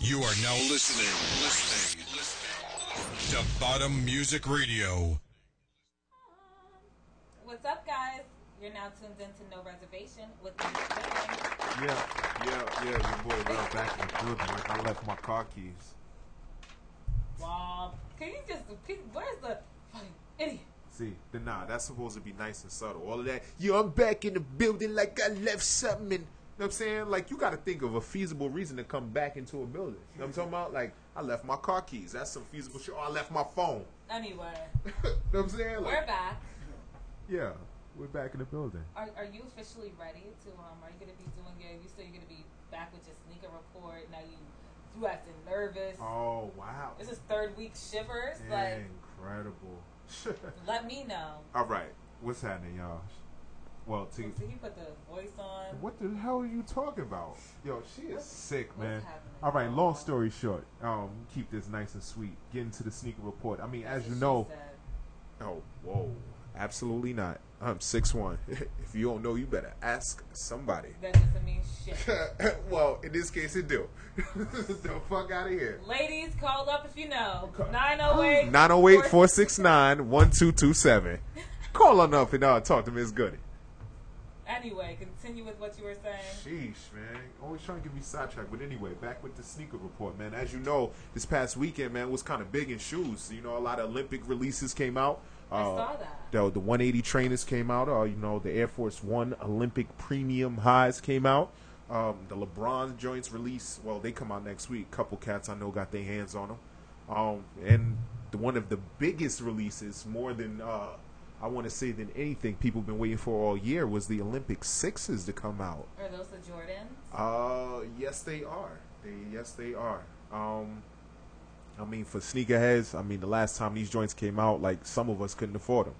You are now listening to Bottom Music Radio. What's up, guys? You're now tuned into No Reservation with me. Yeah. Your boy Rel back in the building. Like I left my car keys. Wow. Can you just, where's the fucking idiot? See, that's supposed to be nice and subtle. All of that, yo, I'm back in the building like I left something. You know what I'm saying? Like, you got to think of a feasible reason to come back into a building. You know what I'm talking about? Like, I left my car keys. That's some feasible shit. Or I left my phone. Anyway. You know what I'm saying? Like, We're back. Yeah, we're back in the building. Are you officially ready to, are you going to be doing you said you're going to be back with your sneaker report. Now you acting nervous. Oh, wow. This is third week shivers. Incredible. Let me know. All right. What's happening, y'all? Well, So he put the voice on. what the hell are you talking about? Yo, she is sick, man. happening? All right, long story short, keep this nice and sweet. Get into the sneaker report. I mean, That's as you what know. she said. Oh, whoa. Absolutely not. I'm 6'1". If you don't know, you better ask somebody. That doesn't mean shit. Well, in this case, it do. The fuck out of here. Ladies, call up if you know. 908 908-469-1227. Call on up and talk to Miss Goody. Anyway, continue with what you were saying. Sheesh, man. Always trying to get me sidetracked. But anyway, back with the sneaker report, man. As you know, this past weekend, man, was kind of big in shoes. You know, a lot of Olympic releases came out. I saw that. The 180 trainers came out. The Air Force One Olympic Premium Highs came out. The LeBron joints release, well, they come out next week. Couple cats I know got their hands on them. And one of the biggest releases, more than I want to say than anything people have been waiting for all year, was the Olympic Sixes to come out. Are those the Jordans? Yes, they are. Yes, they are. I mean, for sneakerheads, I mean, the last time these joints came out, like, some of us couldn't afford them.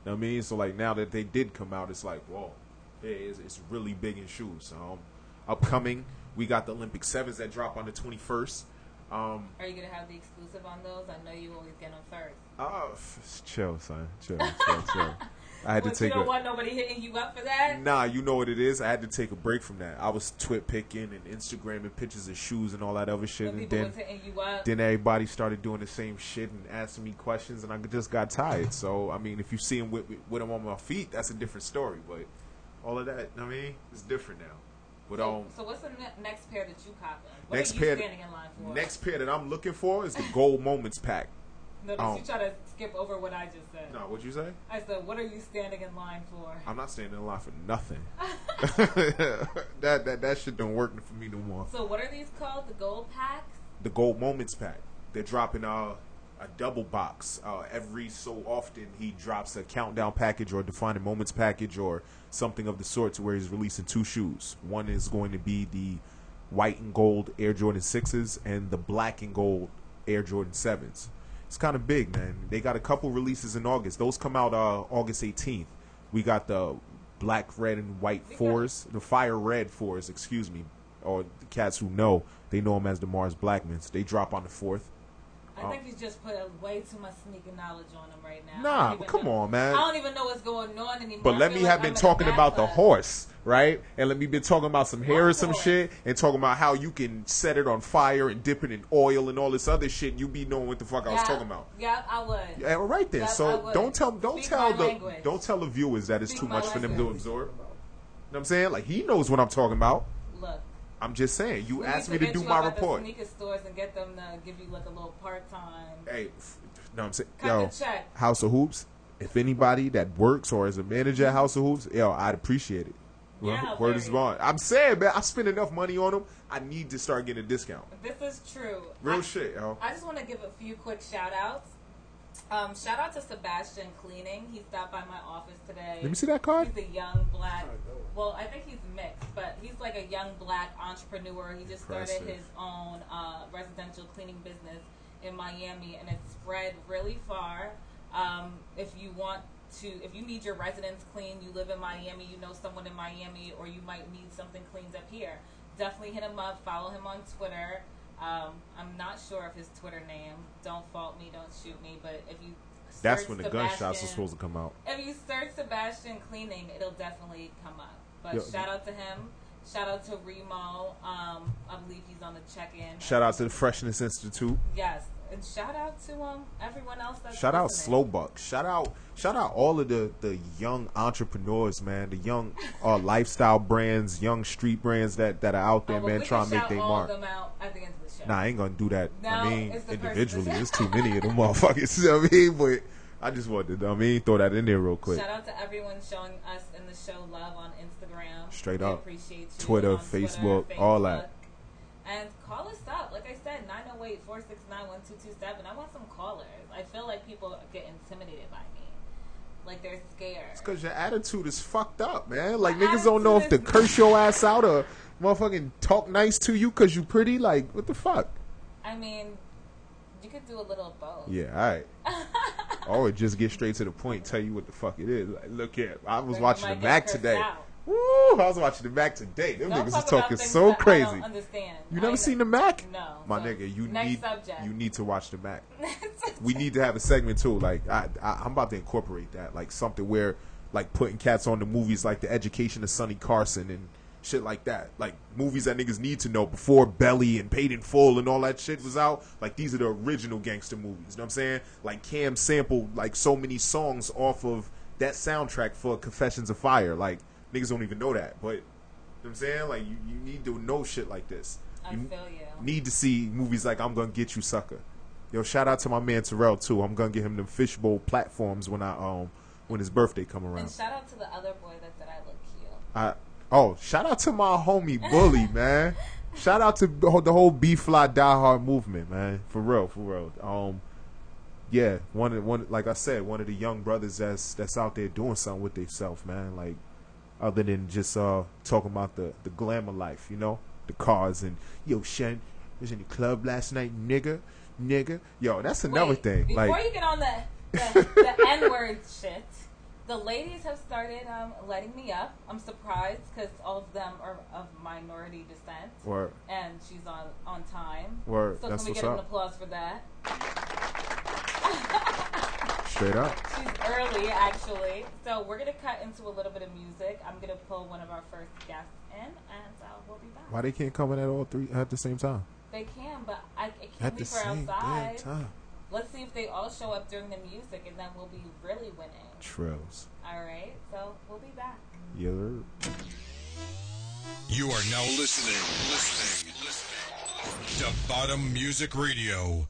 You know what I mean? So, like, now that they did come out, it's like, whoa, it's really big in shoes. Upcoming, we got the Olympic 7s that drop on the 21st. Are you going to have the exclusive on those? I know you always get them first. Chill, son. Chill. I had to take you don't want nobody hitting you up for that? Nah, you know what it is. I had to take a break from that. I was twit picking and Instagramming pictures of shoes and all that other shit, When and people was hitting you up. then everybody started doing the same shit and asking me questions, and I just got tired. So I mean, if you see them with them on my feet, that's a different story. But all of that, I mean, it's different now. But so what's the next pair that you copping? What next are you pair, standing in line for? Next pair that I'm looking for is the Gold Moments pack. Notice you try to skip over what I just said. No, what'd you say? I said, what are you standing in line for? I'm not standing in line for nothing. that shit don't work for me no more. So what are these called? The gold packs? The Gold Moments pack. They're dropping a double box. Every so often he drops a countdown package or a defining moments package or something of the sort, to where he's releasing two shoes. One is going to be the white and gold Air Jordan 6s and the black and gold Air Jordan 7s. It's kind of big, man. They got a couple releases in August. Those come out August 18th. We got the black, red, and white 4s. The fire red 4s, excuse me. Or the cats who know, they know them as the Mars Blackmans. They drop on the 4th. I think you just put way too much sneaker knowledge on them right now. Nah, but come on, man. I don't even know what's going on anymore. But let me have been talking about the horse, right? And let me been talking about some hair or some shit, and talking about how you can set it on fire and dip it in oil and all this other shit. You be knowing what the fuck I was talking about. Yeah, I would. Yeah, all right then. Yep, So don't tell the viewers that it's Speak too my much for them to language. absorb. You know what I'm saying? Like, he knows what I'm talking about. Look. I'm just saying. You We asked need me to do my get you up report. at the sneaker stores and get them to give you like a little part-time. Hey, know what I'm saying? Cut the check. House of Hoops. If anybody that works or is a manager at House of Hoops, I'd appreciate it. Yeah, Word is bond. I'm saying, man, I spend enough money on them. I need to start getting a discount. This is true. Real shit, yo. I just want to give a few quick shout-outs. Shout out to Sebastian Cleaning. He stopped by my office today. Let me see that card. He's a young black. Well, I think he's mixed, but he's like a young black entrepreneur. He just started Impressive. his own residential cleaning business in Miami, and it's spread really far. If you need your residence clean, you live in Miami, you know someone in Miami, or you might need something cleaned up here, definitely hit him up. Follow him on Twitter. I'm not sure of his Twitter name. Don't fault me. Don't shoot me. But if you That's when the gunshots are supposed to come out. If you search Sebastian Cleaning, it'll definitely come up. But shout out to him. Shout out to Remo. I believe he's on the check-in. Shout out to the Freshness Institute. Yes, and shout out to everyone else that's Shout out listening. Slowbuck. Shout out all of the young entrepreneurs, man. The young lifestyle brands, young street brands that are out there, Oh, well, man, we trying can to make shout their all mark. of them out at the end of the show. Nah, I ain't gonna do that. No, I mean, it's the individually, person. it's too many of them motherfuckers. You know what I mean? But I just wanted to, throw that in there real quick. Shout out to everyone showing us in the show love on Instagram. Straight We up. appreciate you. Twitter, on Facebook, all that. And call us up. Like I said, 908-469-1227. I want some callers. I feel like people get intimidated by me. Like they're scared. It's because your attitude is fucked up, man. Like, My niggas don't know if to attitude is- curse your ass out or motherfucking talk nice to you because you pretty. Like, what the fuck? I mean, you could do a little of both. Yeah, all right. Or just get straight to the point, tell you what the fuck it is. Like, look here, I was Then you watching the might get Mac cursed today. out. Woo! I was watching the Mac today. Them Don't niggas is talk about talking things so that I crazy. don't understand. You never seen the Mac? No. My So, nigga, you next need subject. you need to watch the Mac. We need to have a segment too. Like I'm about to incorporate that, like something where like putting cats on the movies like The Education of Sonny Carson and shit like that. Like movies that niggas need to know before Belly and Paid in Full and all that shit was out. Like these are the original gangster movies. You know what I'm saying? Like Cam sampled like so many songs off of that soundtrack for Confessions of Fire. Like niggas don't even know that. But you know what I'm saying? Like you need to know shit like this. I You feel you. need to see movies like I'm Gonna Get You Sucker. Yo, shout out to my man Terrell too. I'm gonna get him them fishbowl platforms when his birthday come around. And shout out to the other boy that said I look cute. Shout out to my homie Bully, man. Shout out to the whole B-Fly Die Hard movement, man. For real. Yeah, one like I said, one of the young brothers that's out there doing something with themselves, man. Like other than just talking about the glamour life, you know, the cars and yo, Shen was in the club last night, nigga. Yo, that's another Wait, thing. Before Like you get on the N-word shit, the ladies have started letting me up. I'm surprised because all of them are of minority descent. Word. And she's on time. Word. So That's can we what's get an up. applause for that? Straight up. She's early, actually. So we're going to cut into a little bit of music. I'm going to pull one of our first guests in, and we'll be back. Why they can't come in at all three at the same time? They can, but it At can't be the for same damn outside. time. Let's see if they all show up during the music, and then we'll be really winning. Trills. All right, so we'll be back. Yeah. You are now listening to Bottom Music Radio.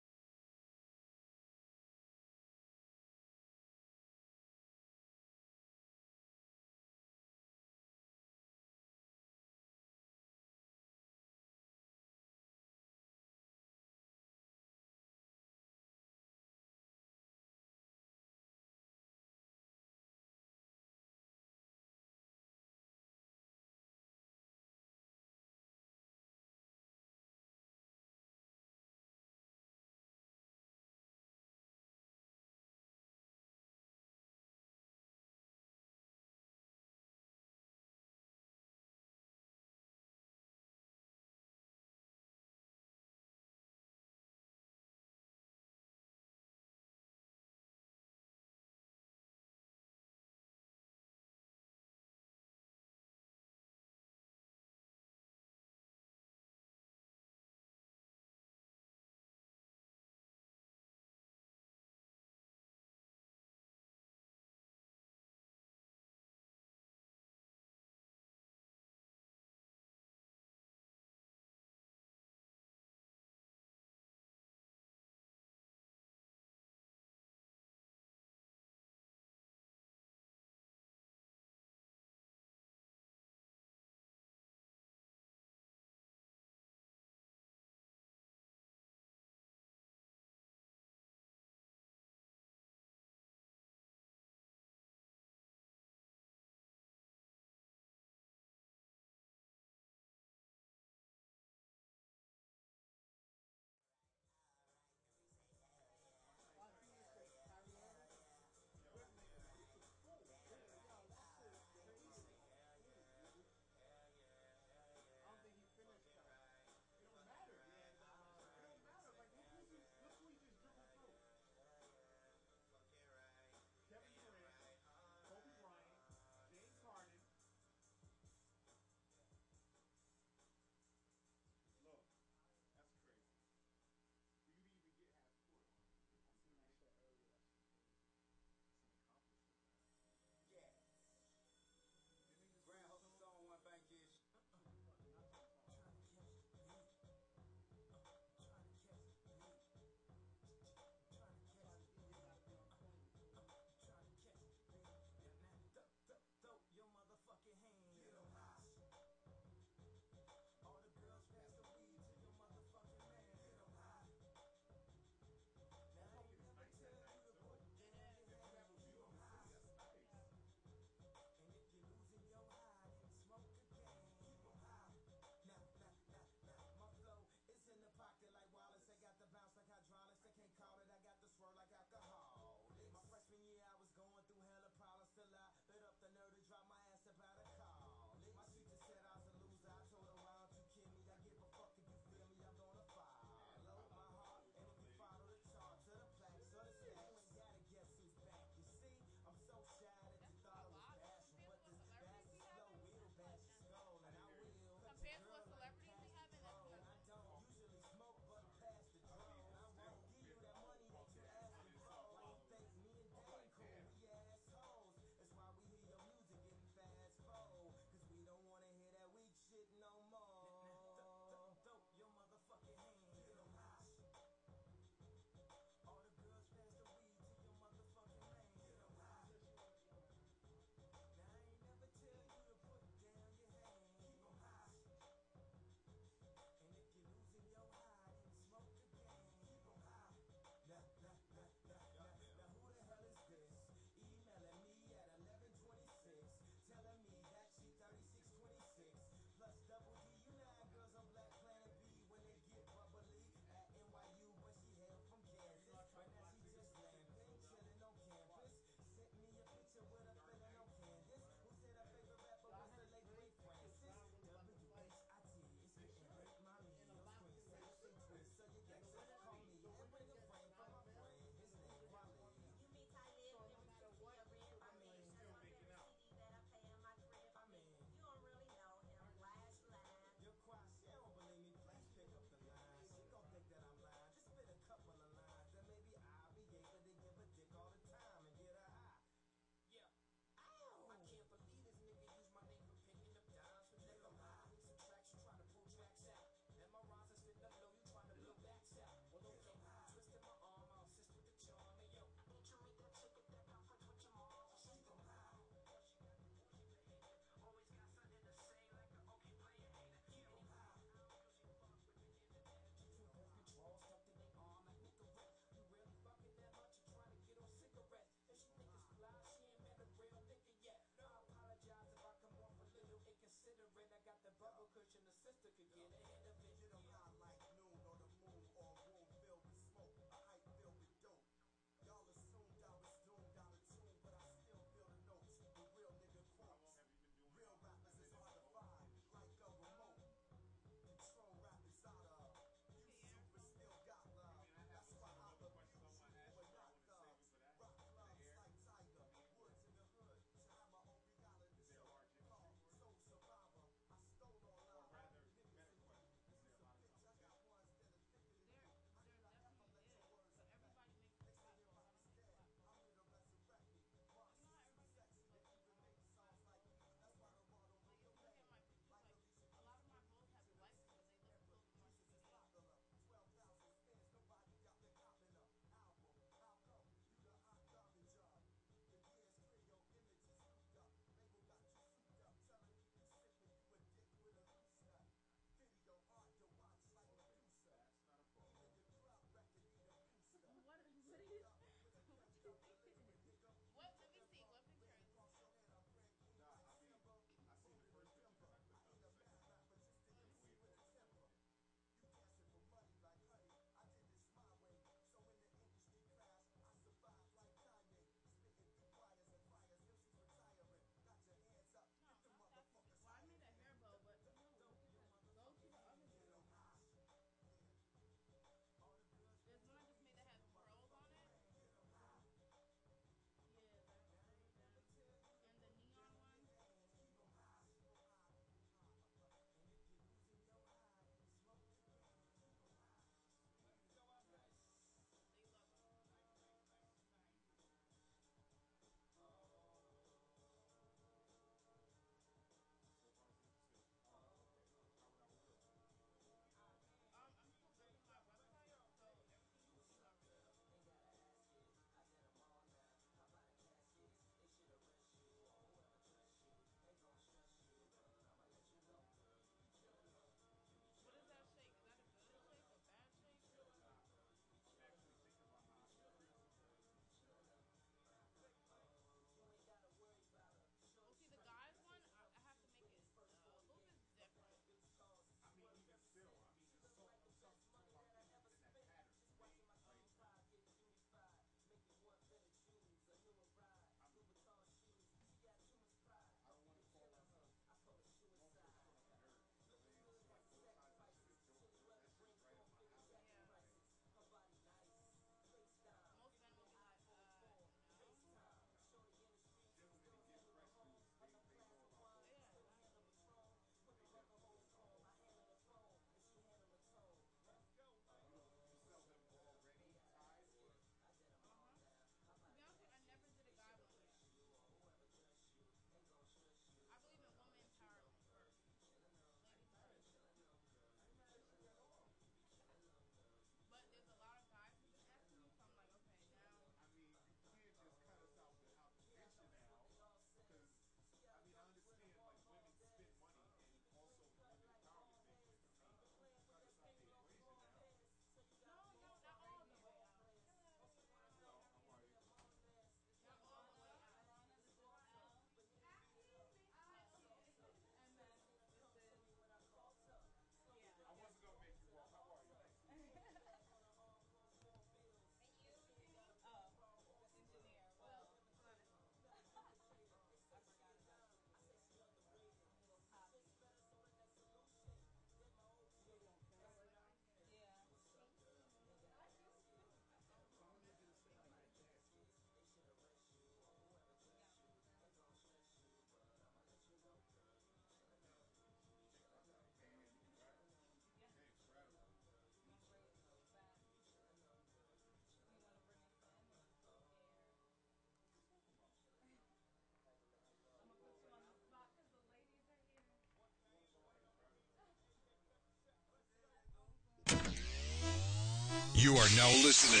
You are now listening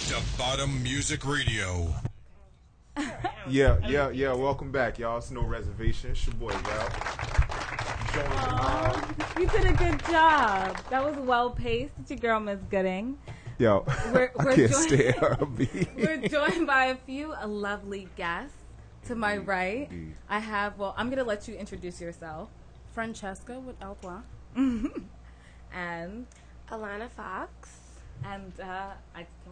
to Bottom Music Radio. Yeah. Welcome back, y'all. It's No Reservation. It's your boy, Val. You did a good job. That was well paced. It's your girl, Miss Gooding. Yo, We're I can't joined- stay R&B. We're joined by a few lovely guests. To my right, Indeed. I have. Well, I'm gonna let you introduce yourself. Francesca with Outlaw. And Alana Fox. can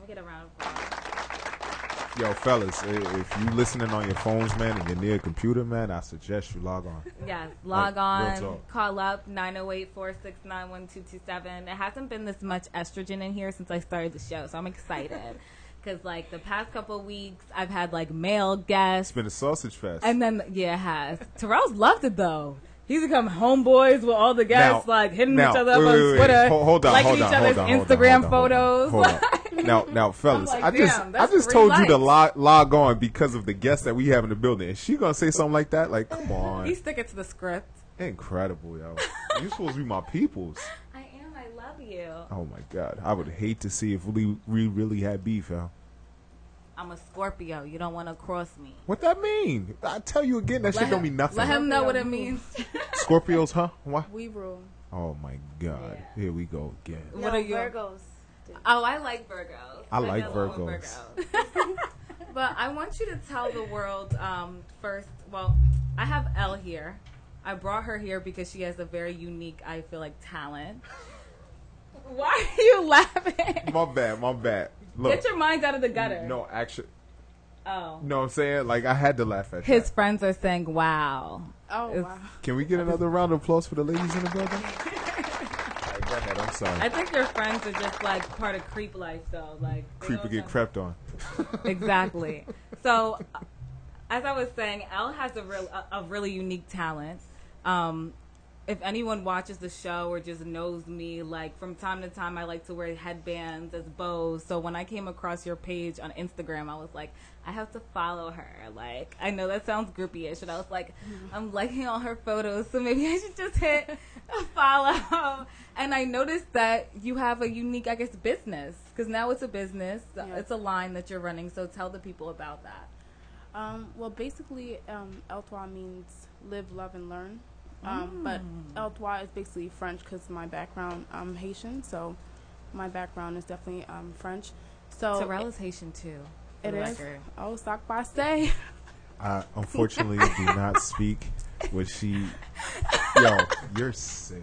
we get a round of applause? Yo, fellas, if you listening on your phones, man, and you're near a computer, man, I suggest you log on. Yes, log Like, real on, talk. call up 908-469-1227. It hasn't been this much estrogen in here since I started the show, so I'm excited. Because, like, the past couple of weeks, I've had, like, male guests. It's been a sausage fest. And then, yeah, it has. Terrell's loved it, though. He's become homeboys with all the guests, like, hitting each other up on Twitter, liking each other's Instagram photos. Hold on. Now, fellas, I'm like, I damn, that's just 3 told you to likes. log on because of the guests that we have in the building. Is she gonna say something like that? Like, come on. He's sticking to the script. Incredible, yo. You're supposed to be my peoples. I am. I love you. Oh, my God. I would hate to see if we really had beef, yo. I'm a Scorpio. You don't want to cross me. What that mean? I tell you again, that shit don't mean nothing. Let him know what it means. Scorpios, huh? What? We rule. Oh, my God. Here we go again. What No, are you? Virgos. Oh, I like Virgos. I like get along with Virgos. Virgos. But I want you to tell the world first. Well, I have Elle here. I brought her here because she has a very unique, I feel like, talent. Why are you laughing? My bad. Look. Get your mind out of the gutter. No, actually. Oh. No, I'm saying, like, I had to laugh at His that. friends are saying, wow. Oh, It's- wow. Can we get another round of applause for the ladies in the building? All right, go ahead. I'm sorry. I think your friends are just like part of creep life, though. Like they Creeper don't get know- crept on. Exactly. So, as I was saying, Elle has a really unique talent. If anyone watches the show or just knows me, like from time to time, I like to wear headbands as bows. So when I came across your page on Instagram, I was like, I have to follow her. Like, I know that sounds groupie-ish, but I was like, I'm liking all her photos, so maybe I should just hit a follow. And I noticed that you have a unique, I guess, business, because now it's a business. Yeah. It's a line that you're running. So tell the people about that. Well, basically, Outlaw means live, love, and learn. But Outlaw is basically French because my background, I'm Haitian, so my background is definitely French. So Terrell is Haitian too. it for the is. record. Oh, sock by say. I unfortunately do not speak what she. Yo, you're sick.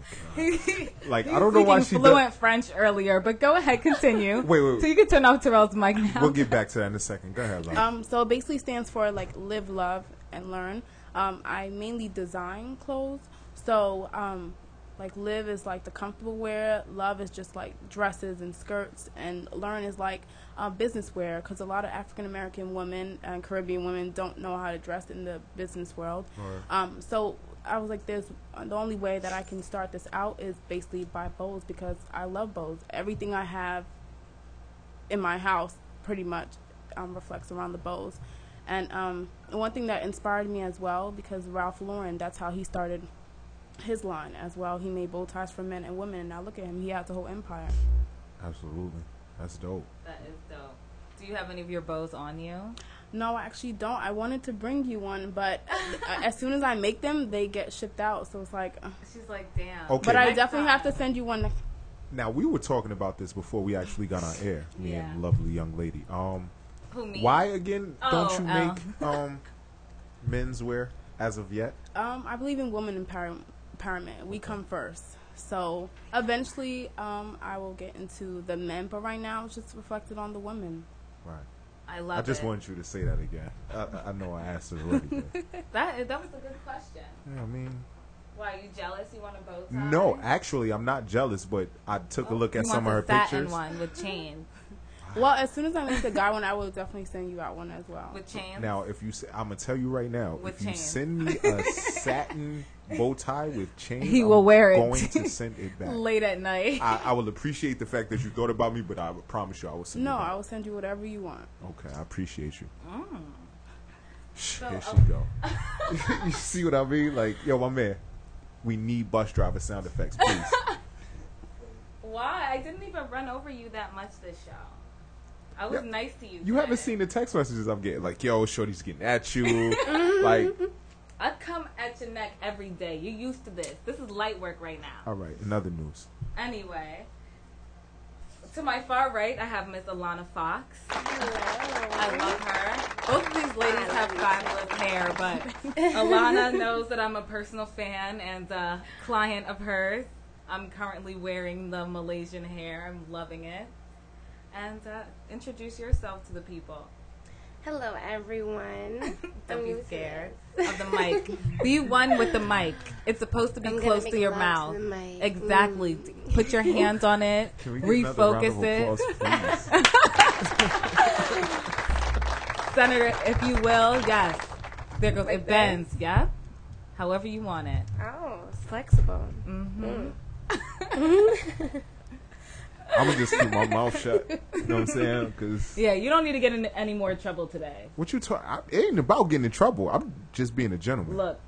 Like, I don't know why she fluent French earlier, but go ahead, continue. Wait. So you can turn off Terrell's mic now. We'll get back to that in a second. Go ahead, love. So it basically stands for like live, love, and learn. I mainly design clothes. So like live is like the comfortable wear. Love is just like dresses and skirts, and learn is like business wear, because a lot of African American women and Caribbean women don't know how to dress in the business world. Right. So I was like, there's the only way that I can start this out is basically by bows, because I love bows. Everything I have in my house pretty much reflects around the bows. And one thing that inspired me as well, because Ralph Lauren, that's how he started his line as well. He made bow ties for men and women, and now look at him. He has a whole empire. Absolutely. That's dope. That is dope. Do you have any of your bows on you? No, I actually don't. I wanted to bring you one, but as soon as I make them, they get shipped out. So it's like, She's like, damn. Okay. but I Next definitely have to time. send you one. Now, we were talking about this before we actually got on air, me Yeah. and lovely young lady. Who, me? Why, again, don't you Oh, make menswear as of yet? I believe in women empowerment. We come first. So eventually, I will get into the men, but right now it's just reflected on the women. Right. I love I just it. wanted you to say that again. I know I asked it already. But, That was a good question. yeah, I mean, Why, you jealous? You want a bow tie? no, actually, I'm not jealous, but I took a look at You some of her want the satin pictures. one with chains. Well, as soon as I make the guy one, I will definitely send you out one as well. With chains? Now, if you, I'm gonna tell you right now, With if you chains. send me a satin bow tie with chains, He will wear it. Going to send it back. Late at night. I will appreciate the fact that you thought about me, but I promise you, I will send No, it back. I will send you whatever you want. Okay, I appreciate you. So, Here she go. You see what I mean? Like, yo, my man, we need bus driver sound effects, please. Why? I didn't even run over you that much this show. I was nice to you. You haven't seen the text messages I'm getting. Like, yo, shorty's getting at you. Like, I come at your neck every day. You're used to this. This is light work right now. all right, another news. Anyway, to my far right, I have Miss Alana Fox. I love her. Both of these ladies have fabulous hair, but Alana knows that I'm a personal fan and a client of hers. I'm currently wearing the Malaysian hair. I'm loving it. And introduce yourself to the people. Hello, everyone. Don't be scared of the mic. Be one with the mic. It's supposed to be I'm close gonna to make your love mouth. to the mic. Exactly. Put your hands on it. Can we get another round Refocus of it. applause, please? Center it, if you will. Yes. There goes. It bends. Yeah. However you want it. Oh, it's flexible. Mm-hmm. I'm gonna just keep my mouth shut. You know what I'm saying? Because Yeah, you don't need to get in any more trouble today. what you talk? It ain't about getting in trouble. I'm just being a gentleman. Look.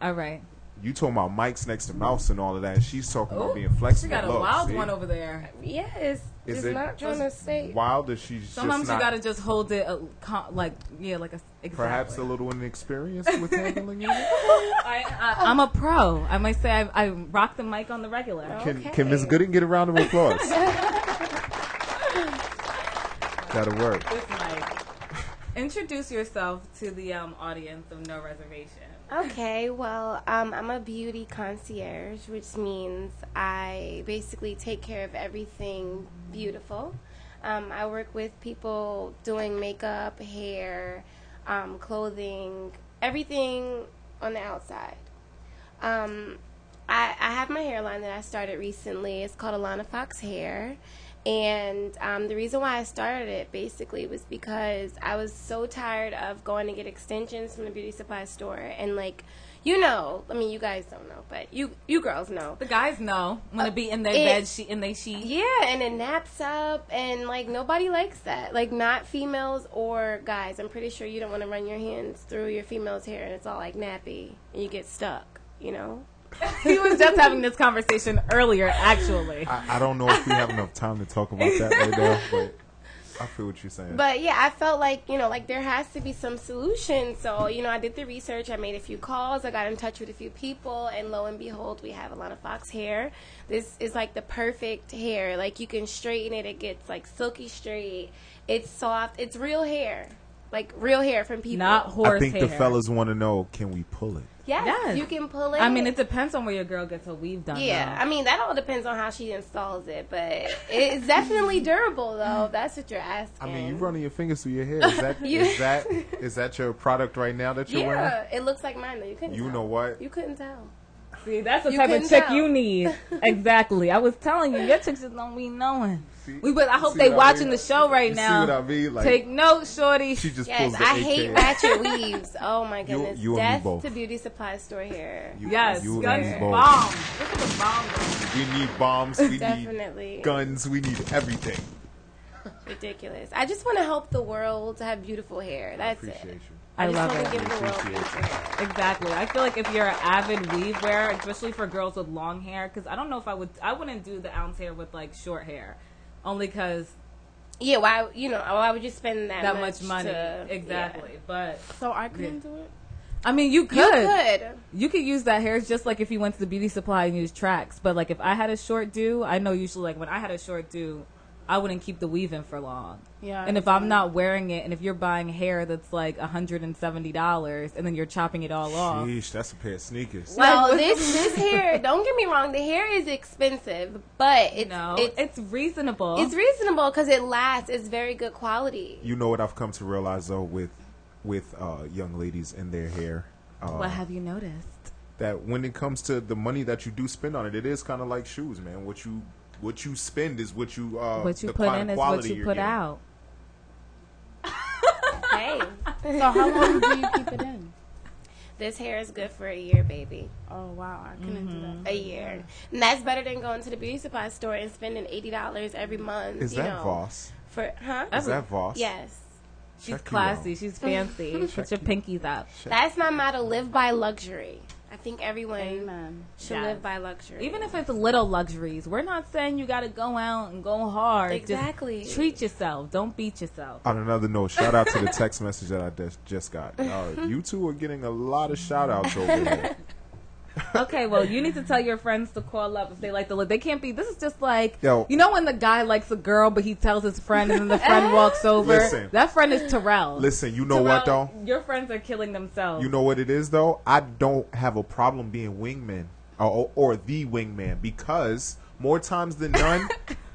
All right. You talking about mics next to mouse and all of that. She's talking about Ooh, being flexible. She got a Look, wild see? one over there. Yes. Is Just it not trying to say. Wild that she's Sometimes just you not, gotta just hold it, like a exactly. perhaps a little inexperienced with handling it. I'm a pro. I might say I rock the mic on the regular. Can Ms. Gooden get a round of applause? That'll work. This mic. Introduce yourself to the audience of No Reservation. Okay, well, I'm a beauty concierge, which means I basically take care of everything beautiful. I work with people doing makeup, hair, clothing, everything on the outside. I have my hairline that I started recently. It's called Alana Fox Hair. And the reason why I started it basically was because I was so tired of going to get extensions from the beauty supply store. And like, you know, I mean, you guys don't know, but you girls know. The guys know when to be in their bed sheet in their sheet. Yeah, and it naps up, and like nobody likes that. Like not females or guys. I'm pretty sure you don't want to run your hands through your female's hair and it's all like nappy and you get stuck, you know? He was just having this conversation earlier, actually. I don't know if we have enough time to talk about that right now, but I feel what you're saying. But yeah, I felt like, you know, like there has to be some solution. So, you know, I did the research. I made a few calls. I got in touch with a few people. And lo and behold, we have Alana Fox hair. This is like the perfect hair. Like you can straighten it. It gets like silky straight. It's soft. It's real hair. Like real hair from people. Not horse I think hair. the fellas want to know, can we pull it? Yes, you can pull it. I mean, it depends on where your girl gets her weave done. Yeah, though. I mean, that all depends on how she installs it. But it's definitely durable, though. If that's what you're asking. I mean, you running your fingers through your hair. Is that is that your product right now that you're wearing? Yeah, it looks like mine, though. You couldn't You tell. know what? You couldn't tell. See, that's the You type of couldn't chick tell. you need. Exactly. I was telling you, your chicks just don't be knowing. See- I hope see they what I watching mean? the show right You now. See what I mean? Like, Take note, shorty. she just Yes, pulls the I AK. hate ratchet weaves. Oh my goodness. you and me Death both. to beauty supply store here. Yes, You and guns, me both. bombs. Look at the bomb. We need bombs. We Definitely. need guns. We need everything. Ridiculous. I just want to help the world to have beautiful hair. That's Appreciate it. you. I just love want it. to give the world Appreciate beautiful hair. Exactly. I feel like if you're an avid weave wearer, especially for girls with long hair, because I don't know if I wouldn't do the ounce hair with like short hair, only because Yeah, why would you spend that much money. to- Exactly. yeah. But So I couldn't do it. I mean, you You could. could. You could use that hair just like if you went to the beauty supply and used tracks. But like if I had a short do, I know usually like when I had a short do, I wouldn't keep the weave in for long. Yeah. And if I'm not wearing it, and if you're buying hair that's like $170, and then you're chopping it all off, Sheesh, that's a pair of sneakers. Well, this hair, don't get me wrong, the hair is expensive, but it's reasonable. it's reasonable because it lasts. It's very good quality. You know what I've come to realize though with young ladies and their hair. What have you noticed? That when it comes to the money that you do spend on it, it is kind of like shoes, man. What you spend is what you the put kind in of is what quality you you're put getting. out. Hey, So how long do you keep it in? this hair is good for a year, baby. Oh wow, I couldn't do that. A year. And that's better than going to the beauty supply store and spending $80 every month. Is that Voss? Is Is that Voss? Yes. She's Check you classy. out. She's fancy. Put your pinkies up. That's my motto, live by luxury. I think everyone Amen. should Yes. live by luxury. Even if it's little luxuries, we're not saying you got to go out and go hard. Exactly. Just treat yourself. Don't beat yourself. On another note, shout out to the text message that I just got. You two are getting a lot of shout outs over there. Okay, well, you need to tell your friends to call up if they like the look. They can't be. This is just like, Yo. you know when the guy likes a girl, but he tells his friend, and then the friend walks over. Listen. That friend is Terrell. Listen, you know what Terrell, though? Your friends are killing themselves. You know what it is though? I don't have a problem being wingman or the wingman because more times than none,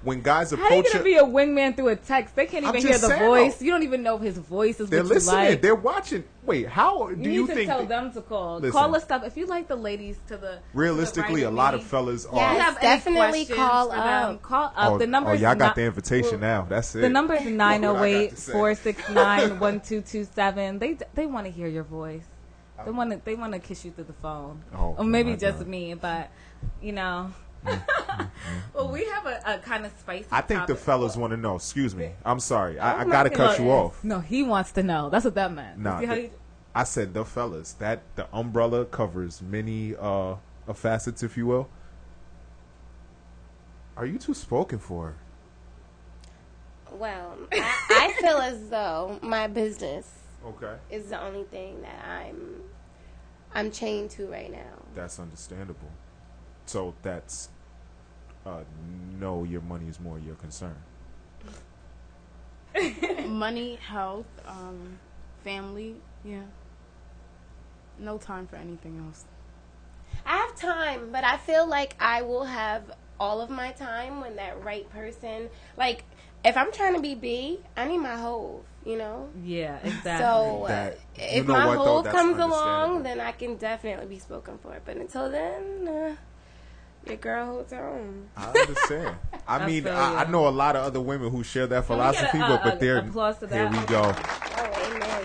when guys How are you approach gonna be a wingman through a text? They can't I'm even hear just the saying, voice. though. You don't even know if his voice is they're what you listening, like. they're watching. Wait, how do You you need to think? tell them to call. Listen. Call us up if you like the ladies to the. Realistically, to a the lot writing of fellas meeting. are. If you Yes, have any definitely questions call for them, up. Call up. The number is y'all got not- the invitation now. That's it. The number is What I got to say. 908-469-1227. They want to hear your voice. They want to kiss you through the phone. Oh, Or maybe my just God. me, but you know. Well, we have a kind of spicy. I think the topic. fellas want to know. Excuse me. I'm sorry. I my gotta cut you goodness. off. No, he wants to know. That's what that meant. Nah, See how the- you- I said the fellas. That the umbrella covers many facets, if you will. Are you too spoken for? Well, I feel as though my business Okay. is the only thing that I'm chained to right now. That's understandable. So that's no, your money is more your concern. Money, health, family. Yeah. No time for anything else. I have time, but I feel like I will have all of my time when that right person, like, if I'm trying to be B, I need my hove, you know? Yeah, exactly. So That- you if know my what, though? hove That's comes along, understandable. then I can definitely be spoken for. But until then, your girl holds her own. I understand. I mean, feel I ya. know a lot of other women who share that Can we get philosophy, a- but they're applause to here that? we go. Oh, amen.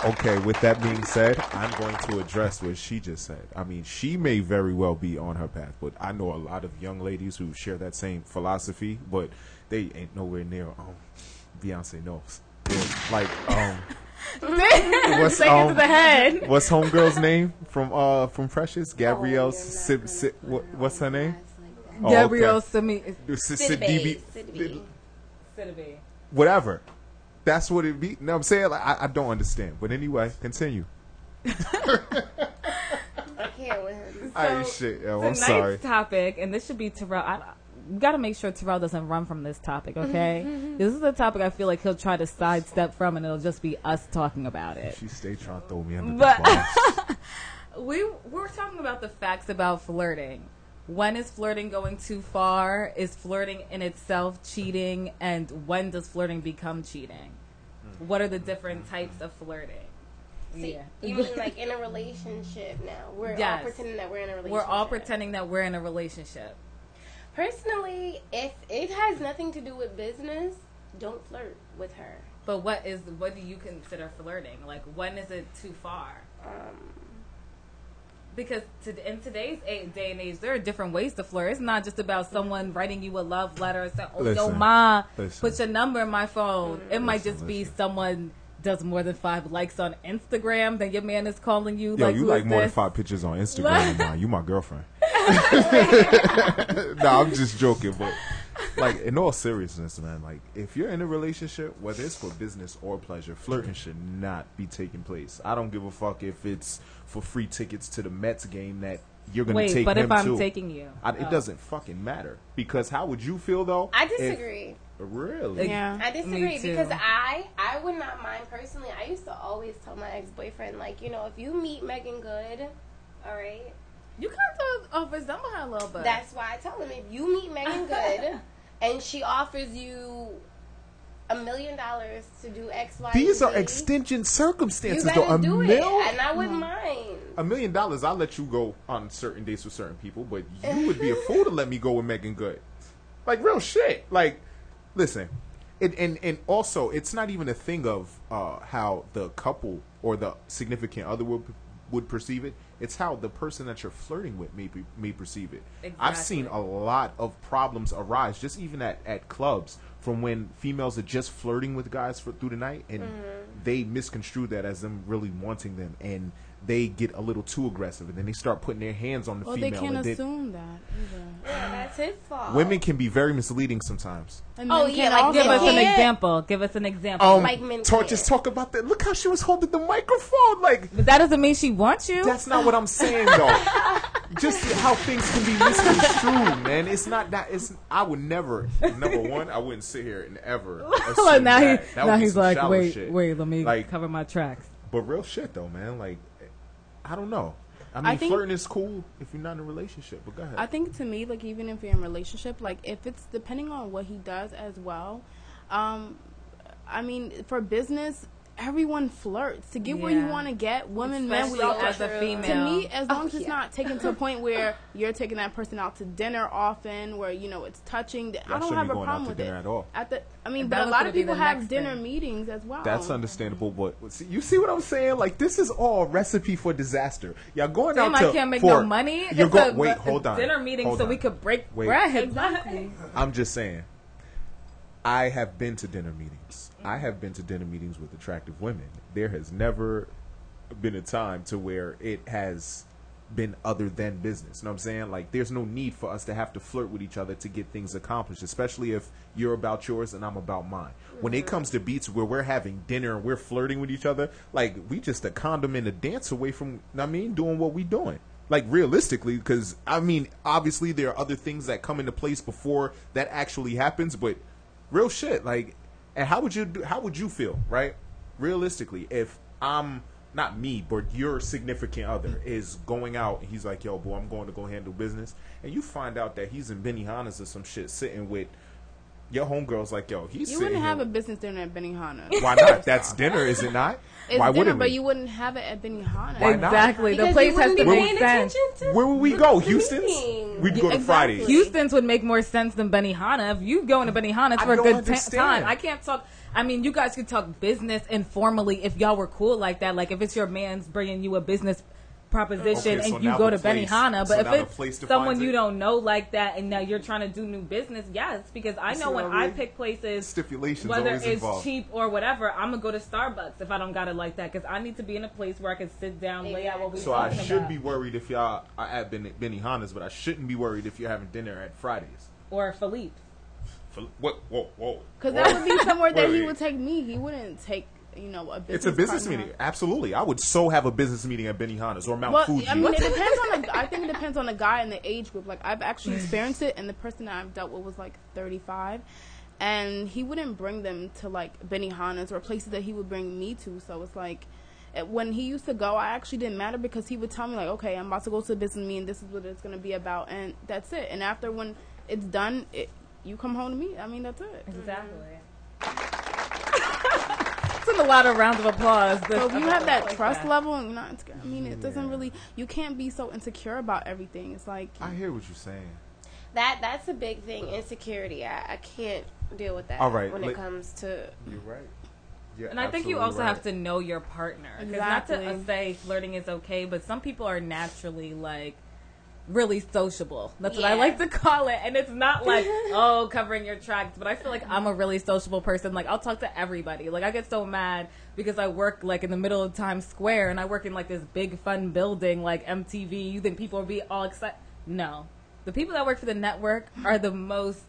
Okay, with that being said, I'm going to address what she just said. I mean, she may very well be on her path, but I know a lot of young ladies who share that same philosophy, but they ain't nowhere near Beyonce knows. They're like what's Take it to the head. what's homegirl's name from Precious? Gabrielle Oh, you're not gonna what's her name? Oh, Gabrielle okay. Simi. Sidibe. Sidibe. Whatever. That's what it be. No, I'm saying like, I don't understand. But anyway, continue. I can't with him. Ay, shit, yo, I'm Tonight's sorry. topic, and this should be Terrell. We got to make sure Terrell doesn't run from this topic, okay? This is a topic I feel like he'll try to sidestep from, and it'll just be us talking about it. She stay trying to throw me under But- the bus. We're talking about the facts about flirting. When is flirting going too far? Is flirting in itself cheating? And when does flirting become cheating? What are the different types of flirting? See, you mean like in a relationship now? We're all Yes. pretending that we're in a relationship. We're all pretending that we're in a relationship. Personally, if it has nothing to do with business, don't flirt with her. But what do you consider flirting? Like, when is it too far? Because in today's day and age, there are different ways to flirt. It's not just about someone writing you a love letter and saying, "Oh, yo, Listen, ma, listen. put your number in my phone." It might Listen, just be listen. someone does more than 5 likes on Instagram, then your man is calling you. Yo, like, you who like is more than this? 5 pictures on Instagram now. You my girlfriend. No, I'm just joking, but like in all seriousness, man, like if you're in a relationship, whether it's for business or pleasure, flirting should not be taking place. I don't give a fuck if it's for free tickets to the Mets game that you're gonna Wait, take but him if I'm to. taking you, It doesn't fucking matter because how would you feel though? I if- disagree. Really? Yeah. I disagree Me too. because I would not mind personally. I used to always tell my ex-boyfriend, like, you know, if you meet Megan Good, all right, you kind of resemble her a little bit. that's why I tell him, if you meet Megan Good and she offers you $1 million to do X, Y, These and are Z, extingent you circumstances, though. gotta A do it, mil? and I wouldn't mind. $1 million, I'll let you go on certain dates with certain people, but you would be a fool to let me go with Megan Good. Like, real shit. Like, listen, and also, it's not even a thing of how the couple or the significant other would perceive it. It's how the person that you're flirting with may perceive it. I've seen a lot of problems arise, just even at clubs, from when females are just flirting with guys through the night, and they misconstrue that as them really wanting them, and they get a little too aggressive, and then they start putting their hands on the Well, female. they can't and assume that either. Yeah, that's his fault. women can be very misleading sometimes. And Oh, men yeah, can like, also- Give us an Yeah. example. Give us an example. Like men talk, can't. just talk about that. Look how she was holding the microphone. Like, But that doesn't mean she wants you. that's not what I'm saying, though. Just how things can be misconstrued, man. It's not that. It's. I would never. Number one, I wouldn't sit here and ever. assume Like, now that. That would now be he's some like, shallow wait, shit. let me Like- cover my tracks. But real shit, though, man. Like, I don't know. I mean, I think- flirting is cool if you're not in a relationship. But go ahead. I think to me, like even if you're in a relationship, like if it's depending on what he does as well. I mean, for business, everyone flirts to get where you Yeah. want to get. Women, men, we Especially all. as a female. To me, as long Oh, as it's yeah. not taken to a point where you're taking that person out to dinner often, where it's touching. I don't shouldn't have be a going problem out to with dinner it. at all. And But that a was lot gonna of be people the have next dinner thing. meetings as well. That's understandable, but you see what I'm saying? Like, this is all a recipe for disaster. Y'all going Damn, out to I can't make for- no money. You're It's going. a Wait, hold on. Dinner meeting Hold so on. we could break Wait. bread. Exactly. I'm just saying. I have been to dinner meetings. I have been to dinner meetings with attractive women. There has never been a time to where it has been other than business. You know what I'm saying? Like, there's no need for us to have to flirt with each other to get things accomplished, especially if you're about yours and I'm about mine. When it comes to beats where we're having dinner and we're flirting with each other, like, we just a condom and a dance away from, doing what we doing. Like, realistically, because, obviously there are other things that come into place before that actually happens, but real shit, like, and how would you feel, right? Realistically, if I'm not me, but your significant other is going out and he's like, yo, boy, I'm going to go handle business, and you find out that he's in Benihana's or some shit sitting with your homegirl's like, yo, he's You sitting wouldn't have here. a business dinner at Benihana. Why not? That's dinner, is it not? It's Why dinner, wouldn't but we? you wouldn't have it at Benihana. Why not? Exactly. The Because place you has wouldn't to be make paying sense. attention to Where would we go? the Houston's? meeting. We'd go to Exactly. Fridays. Houston's would make more sense than Benihana. If you go into Benihana, it's I for a don't good understand. time. I can't talk. You guys could talk business informally if y'all were cool like that. Like if it's your man's bringing you a business proposition Okay, so and you now go the to place- Benihana, so but now if the it's place defines someone it? you don't know like that and now you're trying to do new business, yes, because I see know when what I I mean? pick places, Stipulations whether always it's involved. cheap or whatever, I'm gonna go to Starbucks if I don't got it like that because I need to be in a place where I can sit down, lay out what we So I talking should about. be worried if y'all are at Benihana's, but I shouldn't be worried if you're having dinner at Fridays. Or Philippe. What? Whoa. Because that would be somewhere that he Wait. would take me. He wouldn't take, a business It's a business partner. meeting. Absolutely. I would so have a business meeting at Benihana's or Mount Well, Fuji. I mean, it depends on I think it depends on the guy and the age group. Like, I've actually experienced it, and the person that I've dealt with was, 35. And he wouldn't bring them to, Benihana's or places that he would bring me to. So it's when he used to go, I actually didn't matter because he would tell me, okay, I'm about to go to a business meeting. This is what it's going to be about. And that's it. And after when it's done, you come home to me. That's it. Exactly. It's a lot of rounds of applause. So if you have that Like trust that. level, and you're not insecure, it doesn't really. You can't be so insecure about everything. It's like I hear what you're saying. That's a big thing. Insecurity. I can't deal with that. All right, when like- it comes to You're right. You're And I think you absolutely also right. have to know your partner. Because not to Exactly. say flirting is okay, but some people are naturally really sociable. That's what I Yeah. like to call it. And it's not covering your tracks, but I feel like I'm a really sociable person. I'll talk to everybody. I get so mad because I work in the middle of Times Square and I work in this big fun building like MTV. You think people will be all excited? No. The people that work for the network are the most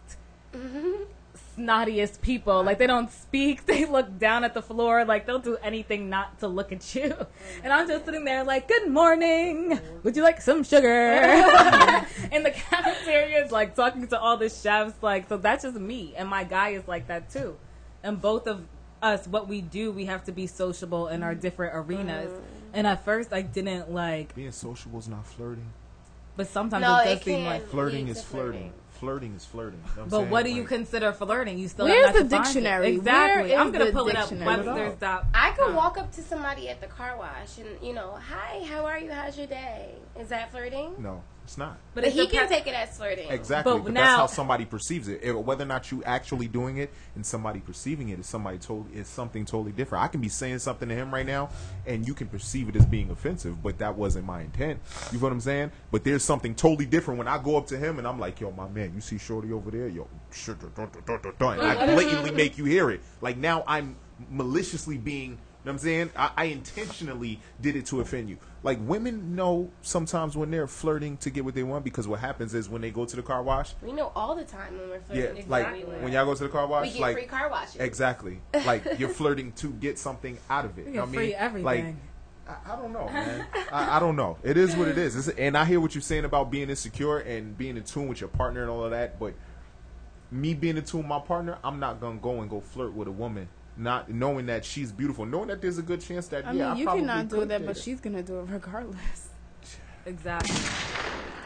snottiest people. They don't speak. They look down at the floor. They'll do anything not to look at you. And I'm just sitting there good morning. Would you like some sugar? In the cafeteria is talking to all the chefs. So that's just me. And my guy is like that too. And both of us, what we do, we have to be sociable in our different arenas. And at first I didn't Being sociable is not flirting. but sometimes No, it does it seem can. like Flirting lead is to flirting. Flirting is flirting. You know But I'm what do saying? you consider flirting? You still Where's have not the defined it. dictionary? Exactly. Where I'm is gonna the pull it dictionary? up. Webster's dot. I could walk up to somebody at the car wash and hi, how are you? How's your day? Is that flirting? No, it's not. But it's he the can pe- take it as flirting. Exactly, But but now- that's how somebody perceives it. Whether or not you actually doing it and somebody perceiving it is something totally different. I can be saying something to him right now, and you can perceive it as being offensive, but that wasn't my intent. You know what I'm saying? But there's something totally different when I go up to him and I'm like, "Yo, my man, you see Shorty over there? Yo, and I blatantly make you hear it. Now I'm maliciously being what I'm saying? I intentionally did it to offend you. Like, women know sometimes when they're flirting to get what they want, because what happens is when they go to the car wash, We know all the time when we're yeah, flirting. like Exactly. when y'all go to the car wash, we get like free car washes. exactly, like you're flirting to get something out of it. You know get what I free mean? everything. Like, I don't know, man. I don't know. It is what it is. And I hear what you're saying about being insecure and being in tune with your partner and all of that. But me being in tune with my partner, I'm not gonna go flirt with a woman, not knowing that she's beautiful, knowing that there's a good chance that I yeah, mean, you probably cannot do could that, date but her. she's gonna do it regardless. Exactly.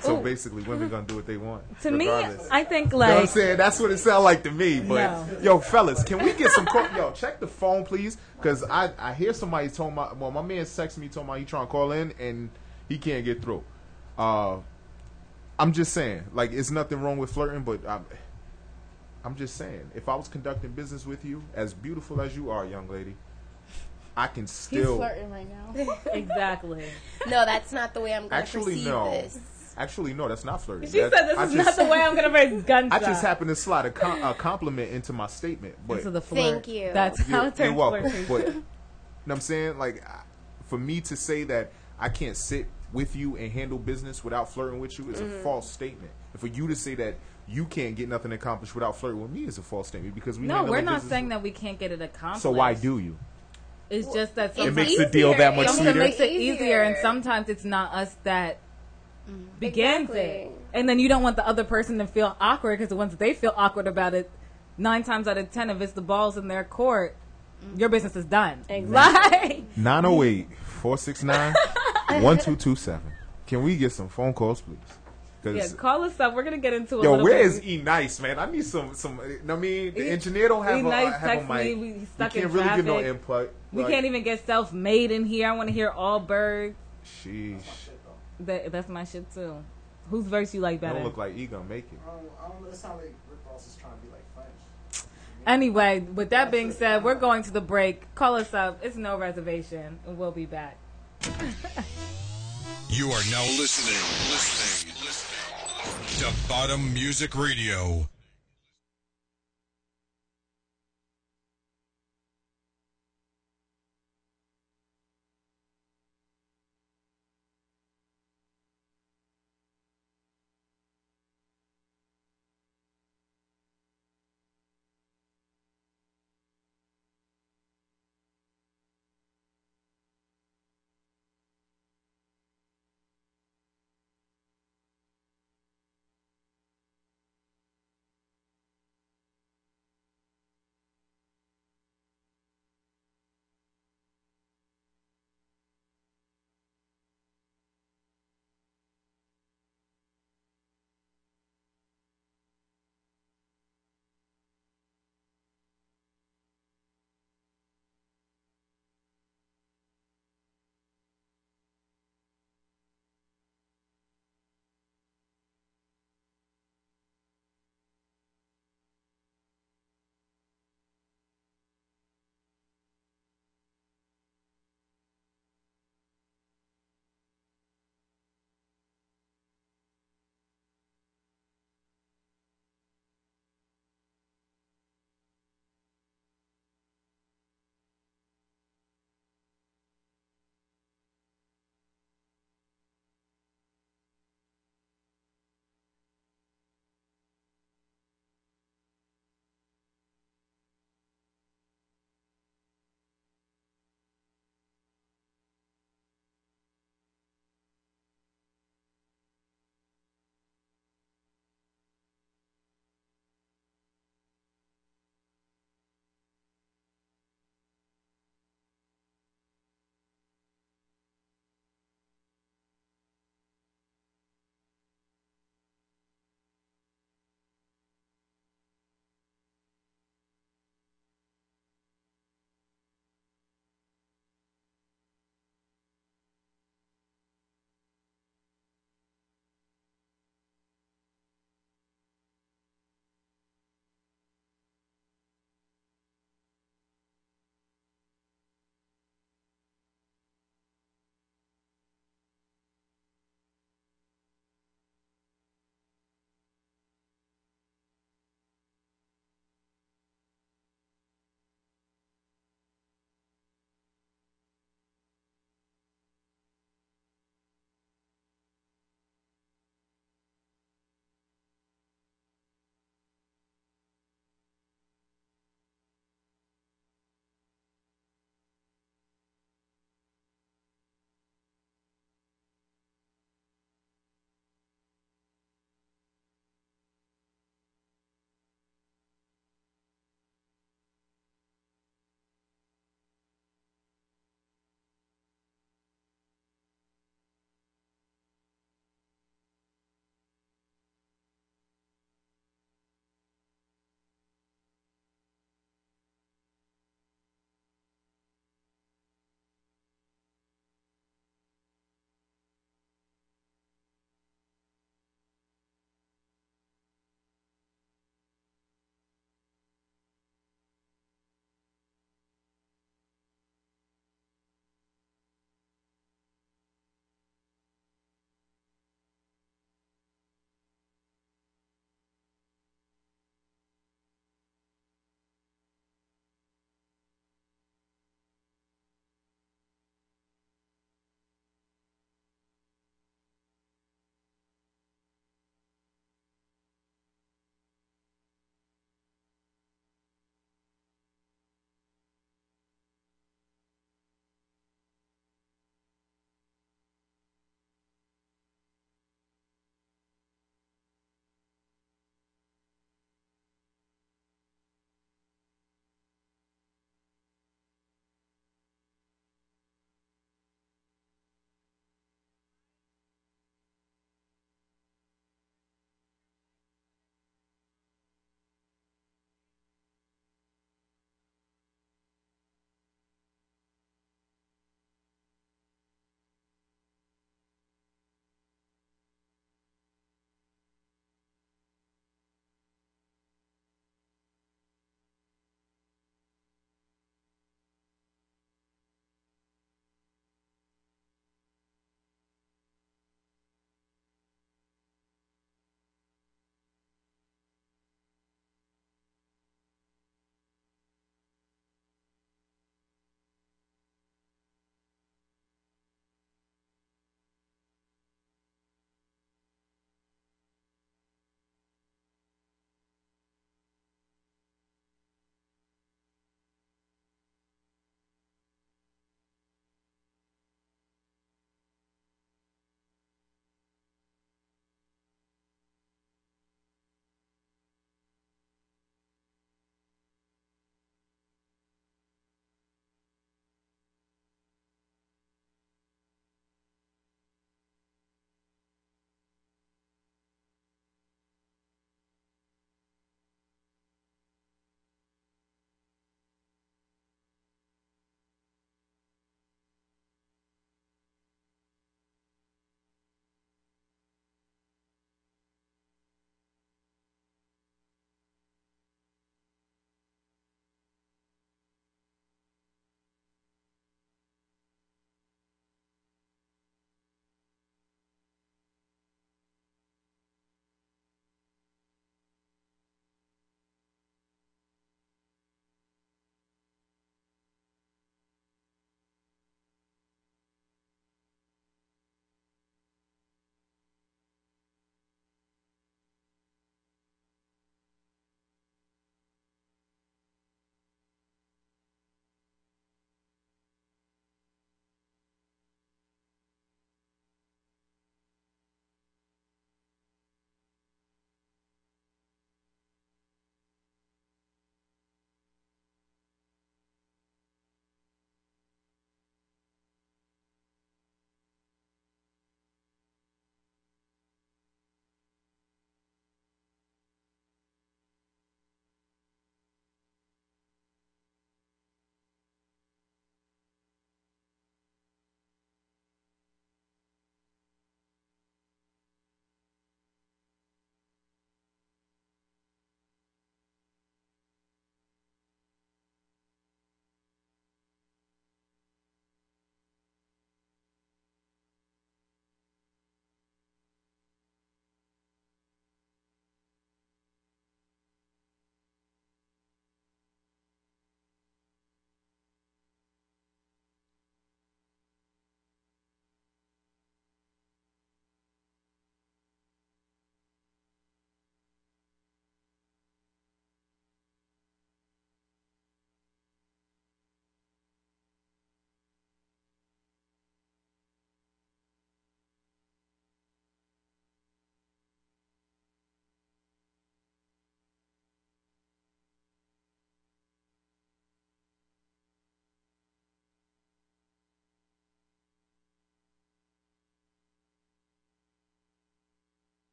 So Ooh. basically, women gonna do what they want. To me, regardless. I think You know what I'm like saying? That's what it sounds like to me. But No. yo, fellas, can we get some? Yo, check the phone, please, because I hear somebody told my my man texted me, told me he trying to call in and he can't get through. I'm just saying, like, it's nothing wrong with flirting, but I'm just saying, if I was conducting business with you, as beautiful as you are, young lady, I can He's still flirting right now. exactly. No, that's not the way I'm going to actually perceive no. this. Actually, no, that's not flirting. She said this I is just- not the way I'm gonna raise guns. I just happened to slide a compliment into my statement, but into the flirt. Thank you. That's how you're it turns welcome. flirtation. But you know what I'm saying, like, for me to say that I can't sit with you and handle business without flirting with you is a false statement. And for you to say that you can't get nothing accomplished without flirting with me is a false statement, because we No, handle we're the not business saying with- that we can't get it accomplished. So why do you? It's just that It sometimes makes the deal that much sometimes sweeter. it makes it easier, and sometimes it's not us that begins Exactly. it. And then you don't want the other person to feel awkward, because once they feel awkward about it, 9 times out of 10, if it's the balls in their court, your business is done. Exactly. Like, 908-469-1227. Can we get some phone calls, please? yeah, 'Cause- call us up. We're gonna get into a yo, little where bit. is E Nice, man? I need some. I mean, the E- engineer don't have E a Nice have text a mic. me, we We stuck can't in really get no traffic. input. We can't even get self-made in here. I want to hear all birds. Sheesh. That's my shit too. Whose verse you like better? Don't look like E gonna make it. I don't know. It sounds like Rick Ross is trying to be like French. Anyway, with that being said, we're going to the break. Call us up. It's no reservation, and we'll be back. You are now listening to Bottom Music Radio.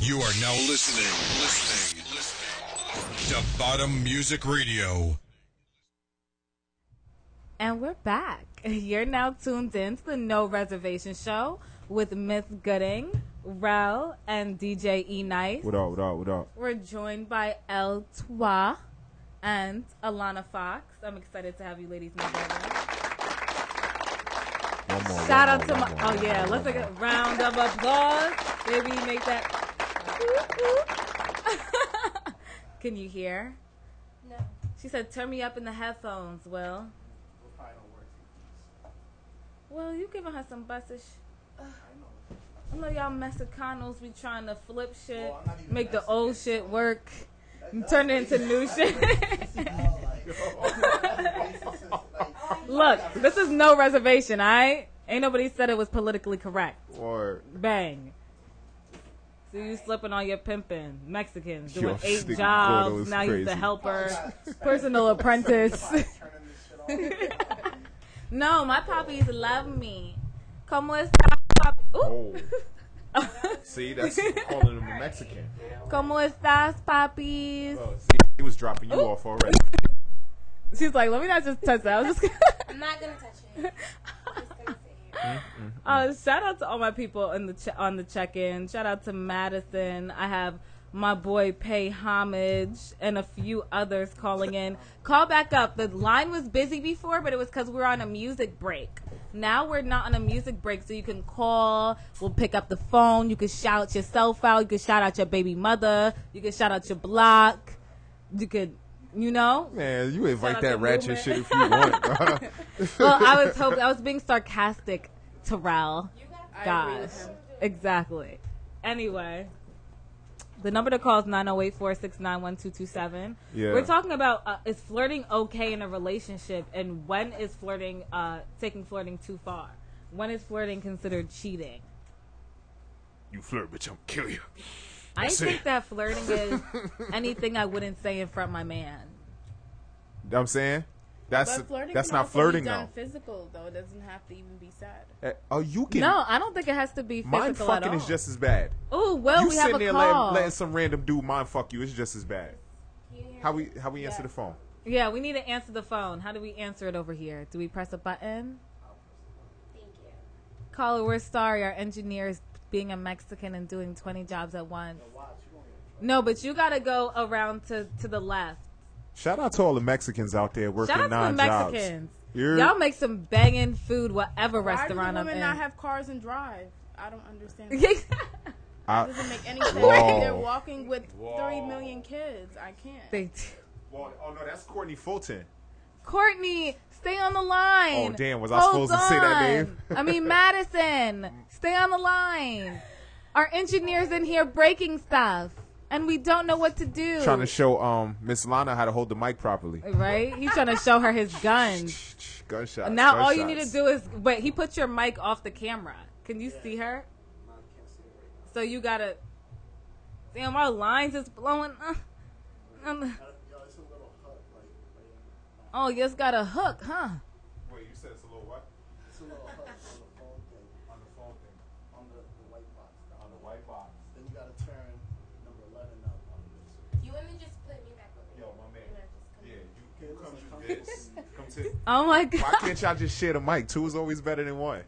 You are now listening to Bottom Music Radio. And we're back. You're now tuned in to the No Reservation Show with Miss Gooding, Rel, and DJ E Nice. What up? We're joined by El Twa and Alana Fox. I'm excited to have you ladies in the program. Shout out to my... Oh, yeah. Let's take a round of applause. Baby, make that... Can you hear? No. She said, turn me up in the headphones, Will. Well, you giving her some buses. I know y'all Mexicanos be trying to flip shit, make the old shit work, and turn it into new shit. Look, this is No Reservation, alright? Ain't nobody said it was politically correct. Or Bang. So you slipping on your pimping. Mexicans doing Yo, 8 Sticky jobs. Gordo is Now he's the crazy. helper, personal apprentice. No, my poppies love me. ¿Cómo estás, papi? Ooh. oh, see, that's calling him a Mexican. ¿Cómo estás, papis? Oh, see, he was dropping you off already. She's like, let me not just touch that. I was just I'm not gonna touch it. I'm just gonna sit here. shout out to all my people in the on the check-in. Shout out to Madison. I have my boy Pay Homage and a few others calling in. Call back up. The line was busy before, but it was because we were on a music break. Now we're not on a music break, so you can call. We'll pick up the phone. You can shout yourself out. You can shout out your baby mother. You can shout out your block. You could, you know. Man, you Shout invite out that to ratchet Movement. shit if you want. Bro. Well, I was being sarcastic, Terrell. I agree Gosh. with him. Exactly. Anyway, the number to call is 908-469-1227. Yeah. We're talking about is flirting okay in a relationship, and when is flirting taking flirting too far? When is flirting considered cheating? You flirt, bitch, I'm kill you. I That's think it. that flirting is anything I wouldn't say in front of my man. You know what I'm saying? That's But flirting that's can not also flirting be done though. physical, though. It doesn't have to even be sad. Oh, you can. No, I don't think it has to be physical Mind at fucking all. is just as bad. Oh, well, You we have sitting a there call. letting some random dude mind fuck you. It's just as bad. How we answer the phone? Yeah, we need to answer the phone. How do we answer it over here? Do we press a button? Thank you. Caller, we're sorry. Our engineer is being a Mexican and doing 20 jobs at once. No, but you got to go around to the left. Shout out to all the Mexicans out there working Shout out to the 9 jobs. Mexicans. You're- Y'all make some banging food, whatever Why do the restaurant I'm women in. not have cars and drive? I don't understand. That. I- It doesn't make any sense. Whoa. They're walking with 3 million kids. I can't. They Well, oh no, that's Courtney Fulton. Courtney, stay on the line. Oh, damn, was I Hold supposed to say that on. name? I mean, Madison, stay on the line. Our engineer's in here breaking stuff, and we don't know what to do. Trying to show Miss Lana how to hold the mic properly. Right? He's trying to show her his guns. Gunshots. Now all you need gunshots. to do is wait. He put your mic off the camera. Can you see her? So you gotta. Damn, our lines is blowing. Oh, you just got a hook, huh? Wait, you said it's a little what? It's a little hook on the phone thing. On the phone thing. On the white box. On the white box. Then you gotta turn number 11 up on the You want to just put me back over Yo, my man. here? Yeah, you come to this. Come to. Oh my god. Why can't y'all just share the mic? 2 is always better than 1.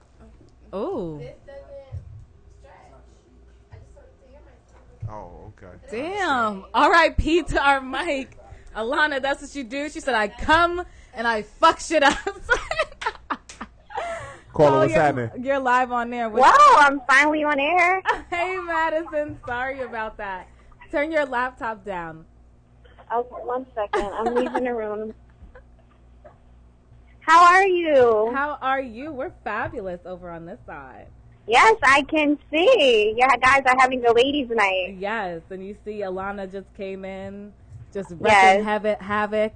Oh, This doesn't stretch. I just wanted to hear myself. Oh, okay. damn. R.I.P. to our mic. Alana, that's what you do. She said, I come and I fuck shit up. Caller, Oh, what's happening? You're live on there. Wow, I'm finally on air. Hey, Madison. Sorry about that. Turn your laptop down. Okay, 1 second. I'm leaving the room. How are you? How are you? We're fabulous over on this side. Yes, I can see. Yeah, guys are having the ladies' night. Yes, and you see Alana just came in, just Yes. wrecking havoc.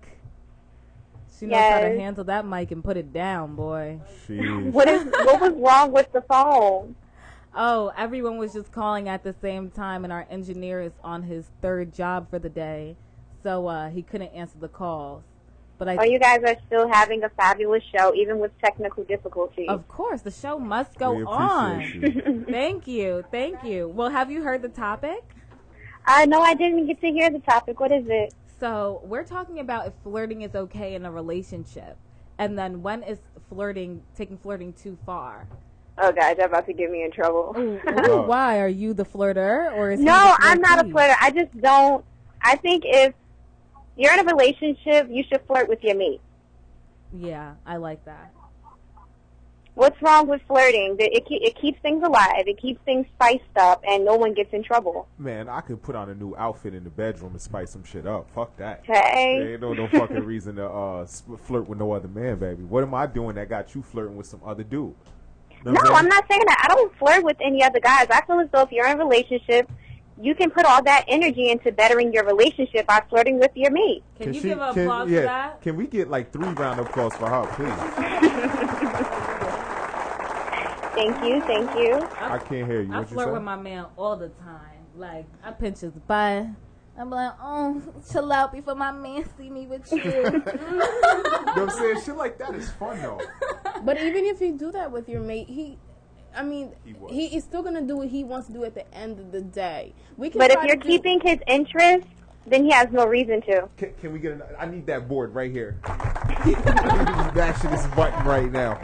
She knows how to Yes. handle that mic and put it down, boy. Sheesh. What was wrong with the phone? Oh, everyone was just calling at the same time, and our engineer is on his 3rd job for the day, so he couldn't answer the calls. But Oh, you guys are still having a fabulous show, even with technical difficulties. of course, the show must We go on. appreciate you. Thank you. Well, have you heard the topic? No, I didn't get to hear the topic. What is it? So we're talking about if flirting is okay in a relationship, and then when is taking flirting too far? Oh, God, you're about to get me in trouble. Ooh, why? Are you the flirter, or is he No, the I'm not a flirtee? flirter. I just don't. I think if you're in a relationship, you should flirt with your mate. Yeah, I like that. What's wrong with flirting? It keeps things alive. It keeps things spiced up, and no one gets in trouble. Man, I could put on a new outfit in the bedroom and spice some shit up. Fuck that. Hey. There ain't no fucking reason to flirt with no other man, baby. What am I doing that got you flirting with some other dude? Know No, what I'm not saying that. I don't flirt with any other guys. I feel as though if you're in a relationship, you can put all that energy into bettering your relationship by flirting with your mate. Can you give applause for that? Can we get like 3 round of applause for her, please? Thank you, thank you. I can't hear you. I What you flirt say? with my man all the time. Like, I pinch his butt. I'm like, oh, chill out before my man see me with you. You know what I'm saying? Shit like that is fun, though. But even if you do that with your mate, he what? he is still gonna do what he wants to do at the end of the day. We can But if try you're to do- keeping his interest, then he has no reason to. Can we get I need that board right here. Bashing this button right now.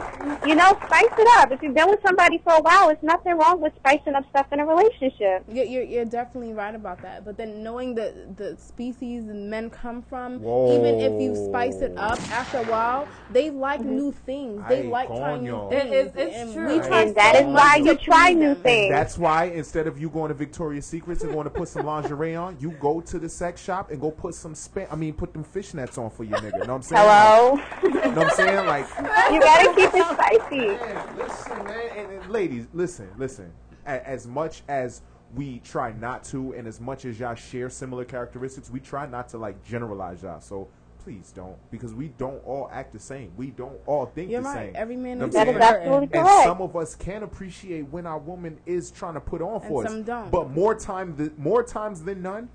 You know, spice it up. If you've been with somebody for a while, there's nothing wrong with spicing up stuff in a relationship. You're definitely right about that. But then knowing the species and men come from, Whoa. even if you spice it up, after a while, they like new things. They Ay, like trying new coño. things. It's And true. we try And that so is why much you to try please new them. things. That's why instead of you going to Victoria's Secrets and going to put some lingerie on, you go to the sex shop and go put some put them fishnets on for your nigga. You know what I'm saying? Hello? You know what I'm saying? Like, You gotta keep it spicy. man, listen, man. And ladies, listen. As much as we try not to, and as much as y'all share similar characteristics, we try not to like generalize y'all. So please don't, because we don't all act the same. We don't all think You're the right. same. Every man You know is what I'm That is saying? different. absolutely And correct. some of us can appreciate when our woman is trying to put on for And us. some don't. But more times than none,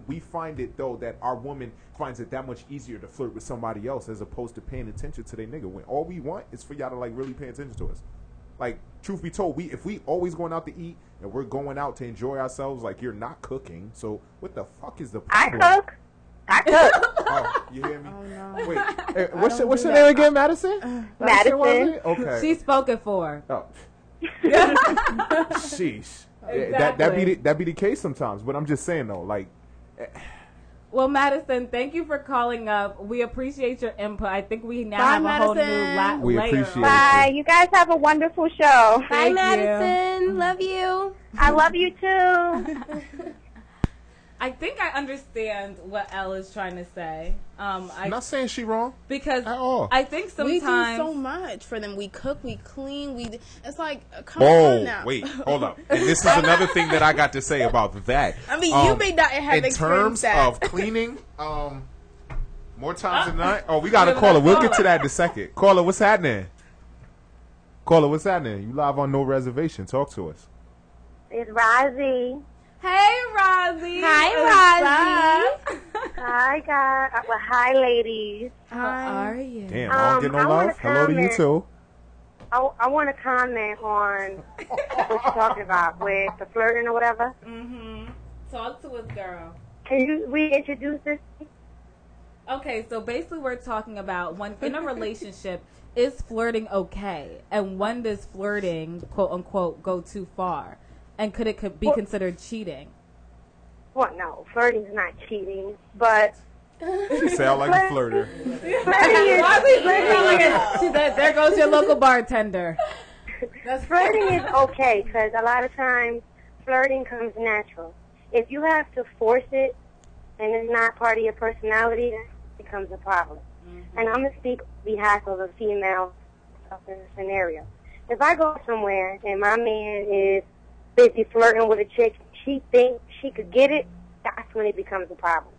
we find it though that our woman finds it that much easier to flirt with somebody else as opposed to paying attention to their nigga. When all we want is for y'all to like really pay attention to us. Like, truth be told, if we always going out to eat and we're going out to enjoy ourselves, like you're not cooking. So what the fuck is the I problem? cook. I cook. Oh, you hear me? Oh, no. Wait, don't what's do your that. name again, Madison? Madison. was it? Okay. She's spoken for. Oh. Sheesh. Yeah, Exactly. that be the case sometimes, but I'm just saying though, like, Well, Madison, thank you for calling up. We appreciate your input. I think we now Bye, have a whole new Madison. We layer. appreciate it. Bye. You guys have a wonderful show. Bye, Thank you. Madison. Love you. I love you too. I think I understand what Elle is trying to say. I'm not saying she wrong Because at all. I think We sometimes do so much for them. We cook, we clean, it's like, come on now. wait, hold up. And this is another thing that I got to say about that. I mean, you may not have in experienced terms that. of cleaning, more times than not. Oh, we got a caller. We'll get to that in a second. Caller, what's happening? Caller, what's happening? You live on No Reservation. Talk to us. It's Rozzy. Hey, Rosie. Hi, Rosie. Hi, guys. Well, hi, ladies. How are you? Damn, I don't get no I wanna love. Hello to you comment. too. I want to comment on what you're talking about with the flirting or whatever. Mm-hmm. Talk to us, girl. Can you reintroduce this? Okay, so basically we're talking about when in a relationship, is flirting okay? And when does flirting, quote unquote, go too far? And could it be considered cheating? Well, no, flirting is not cheating, but She sound like a flirter. She said, there goes your local bartender. flirting is okay because a lot of times flirting comes natural. If you have to force it and it's not part of your personality, then it becomes a problem. And I'm going to speak on behalf of a female in the scenario. If I go somewhere and my man is busy flirting with a chick, she thinks she could get it, that's when it becomes a problem.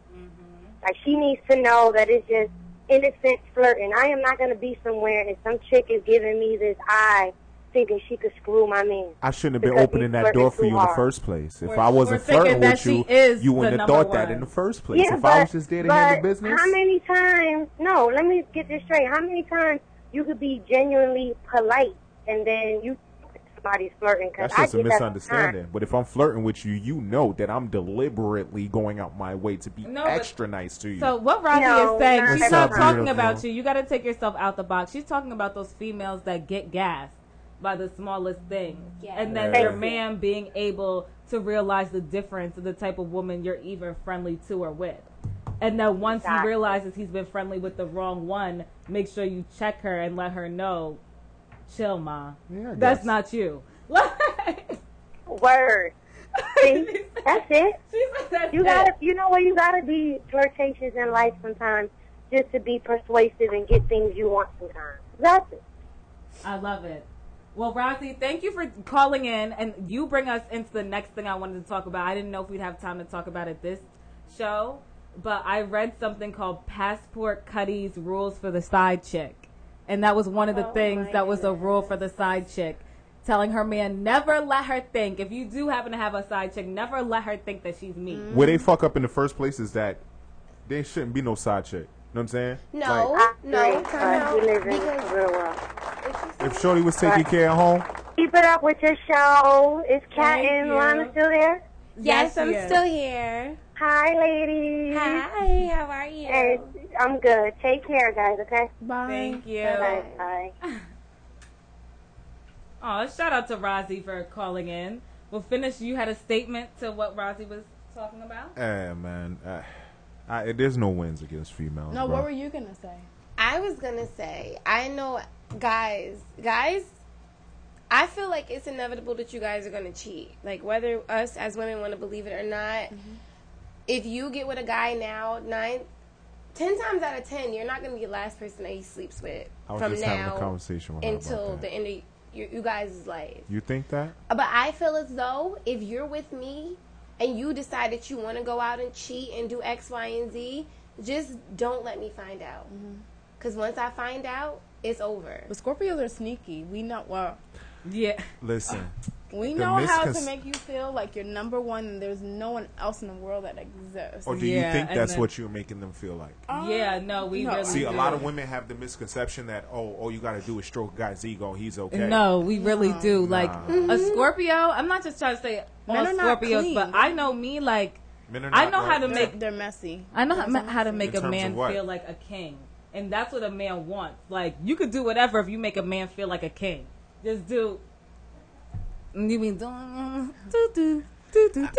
Like, she needs to know that it's just innocent flirting. I am not going to be somewhere and some chick is giving me this eye thinking she could screw my man. I shouldn't have been Because opening he's that door flirting for too you in the hard. first place. If We're- I wasn't we're thinking flirting that with you, she is you the wouldn't have number thought that one. in the first place. Yeah, If I was just there to handle business, how many times, no, let me get this straight. How many times you could be genuinely polite and then you somebody's flirting because That's I just a get that misunderstanding. But if I'm flirting with you, you know that I'm deliberately going out my way to be No, but- extra nice to you. So what Rosie No, is saying, not she's What's not up, talking beautiful? about you. You got to take yourself out the box. She's talking about those females that get gassed by the smallest thing. Yeah. And then Yeah. your man being able to realize the difference of the type of woman you're even friendly to or with. And then once he Exactly. realizes he's been friendly with the wrong one, make sure you check her and let her know, chill, ma. Yeah, I That's guess. not you. Word. See, that's it. That's You it. gotta, you know what? You gotta be flirtatious in life sometimes, just to be persuasive and get things you want sometimes. That's it. I love it. Well, Rosie, thank you for calling in, and you bring us into the next thing I wanted to talk about. I didn't know if we'd have time to talk about it this show, but I read something called Passport Cuddy's Rules for the Side Chick. And that was one of the things that was a rule for the side chick. Telling her man, never let her think, if you do happen to have a side chick, never let her think that she's me. Where they fuck up in the first place is that there shouldn't be no side chick. You know what I'm saying? No, Like, no, Great, time out. we live in Because the real world. if Shorty was taking care of home, Keep it up with your show. Is Kat Thank and you. Lana still there? yes, I'm she is. still here. Hi, ladies. Hi, how are you? Hey, I'm good. Take care, guys, okay? Bye. Thank you. Bye. Bye. Oh, shout out to Rosie for calling in. Well, finish. You had a statement to what Rosie was talking about? man, there's no wins against females. No, bro. what were you gonna say? I was gonna say, I know, guys, I feel like it's inevitable that you guys are gonna cheat. Like, whether us as women want to believe it or not, if you get with a guy now, 10 times out of 10, you're not gonna be the last person that he sleeps with I was from just having a now conversation with her until about the that. end of you guys' life. You think that? But I feel as though if you're with me and you decide that you want to go out and cheat and do X, Y, and Z, just don't let me find out. Because once I find out, it's over. But Scorpios are sneaky. We know. Well, Yeah. Listen, we The know how to miscon- make you feel like you're number one, and there's no one else in the world that exists. or do Yeah, you think and that's then- what you're making them feel like? Yeah, no, we No. really See, a do. lot of women have the misconception that all you got to do is stroke a guy's ego, he's okay. No, we really do. Like, Nah. a Scorpio, I'm not just trying to say all Men are not Scorpios, clean. but I know me, like, Men are I not know how like to that. make They're messy. I know Girls are how to messy. make In a terms man of what? feel like a king. And that's what a man wants. Like, you could do whatever if you make a man feel like a king. Just do. You mean do.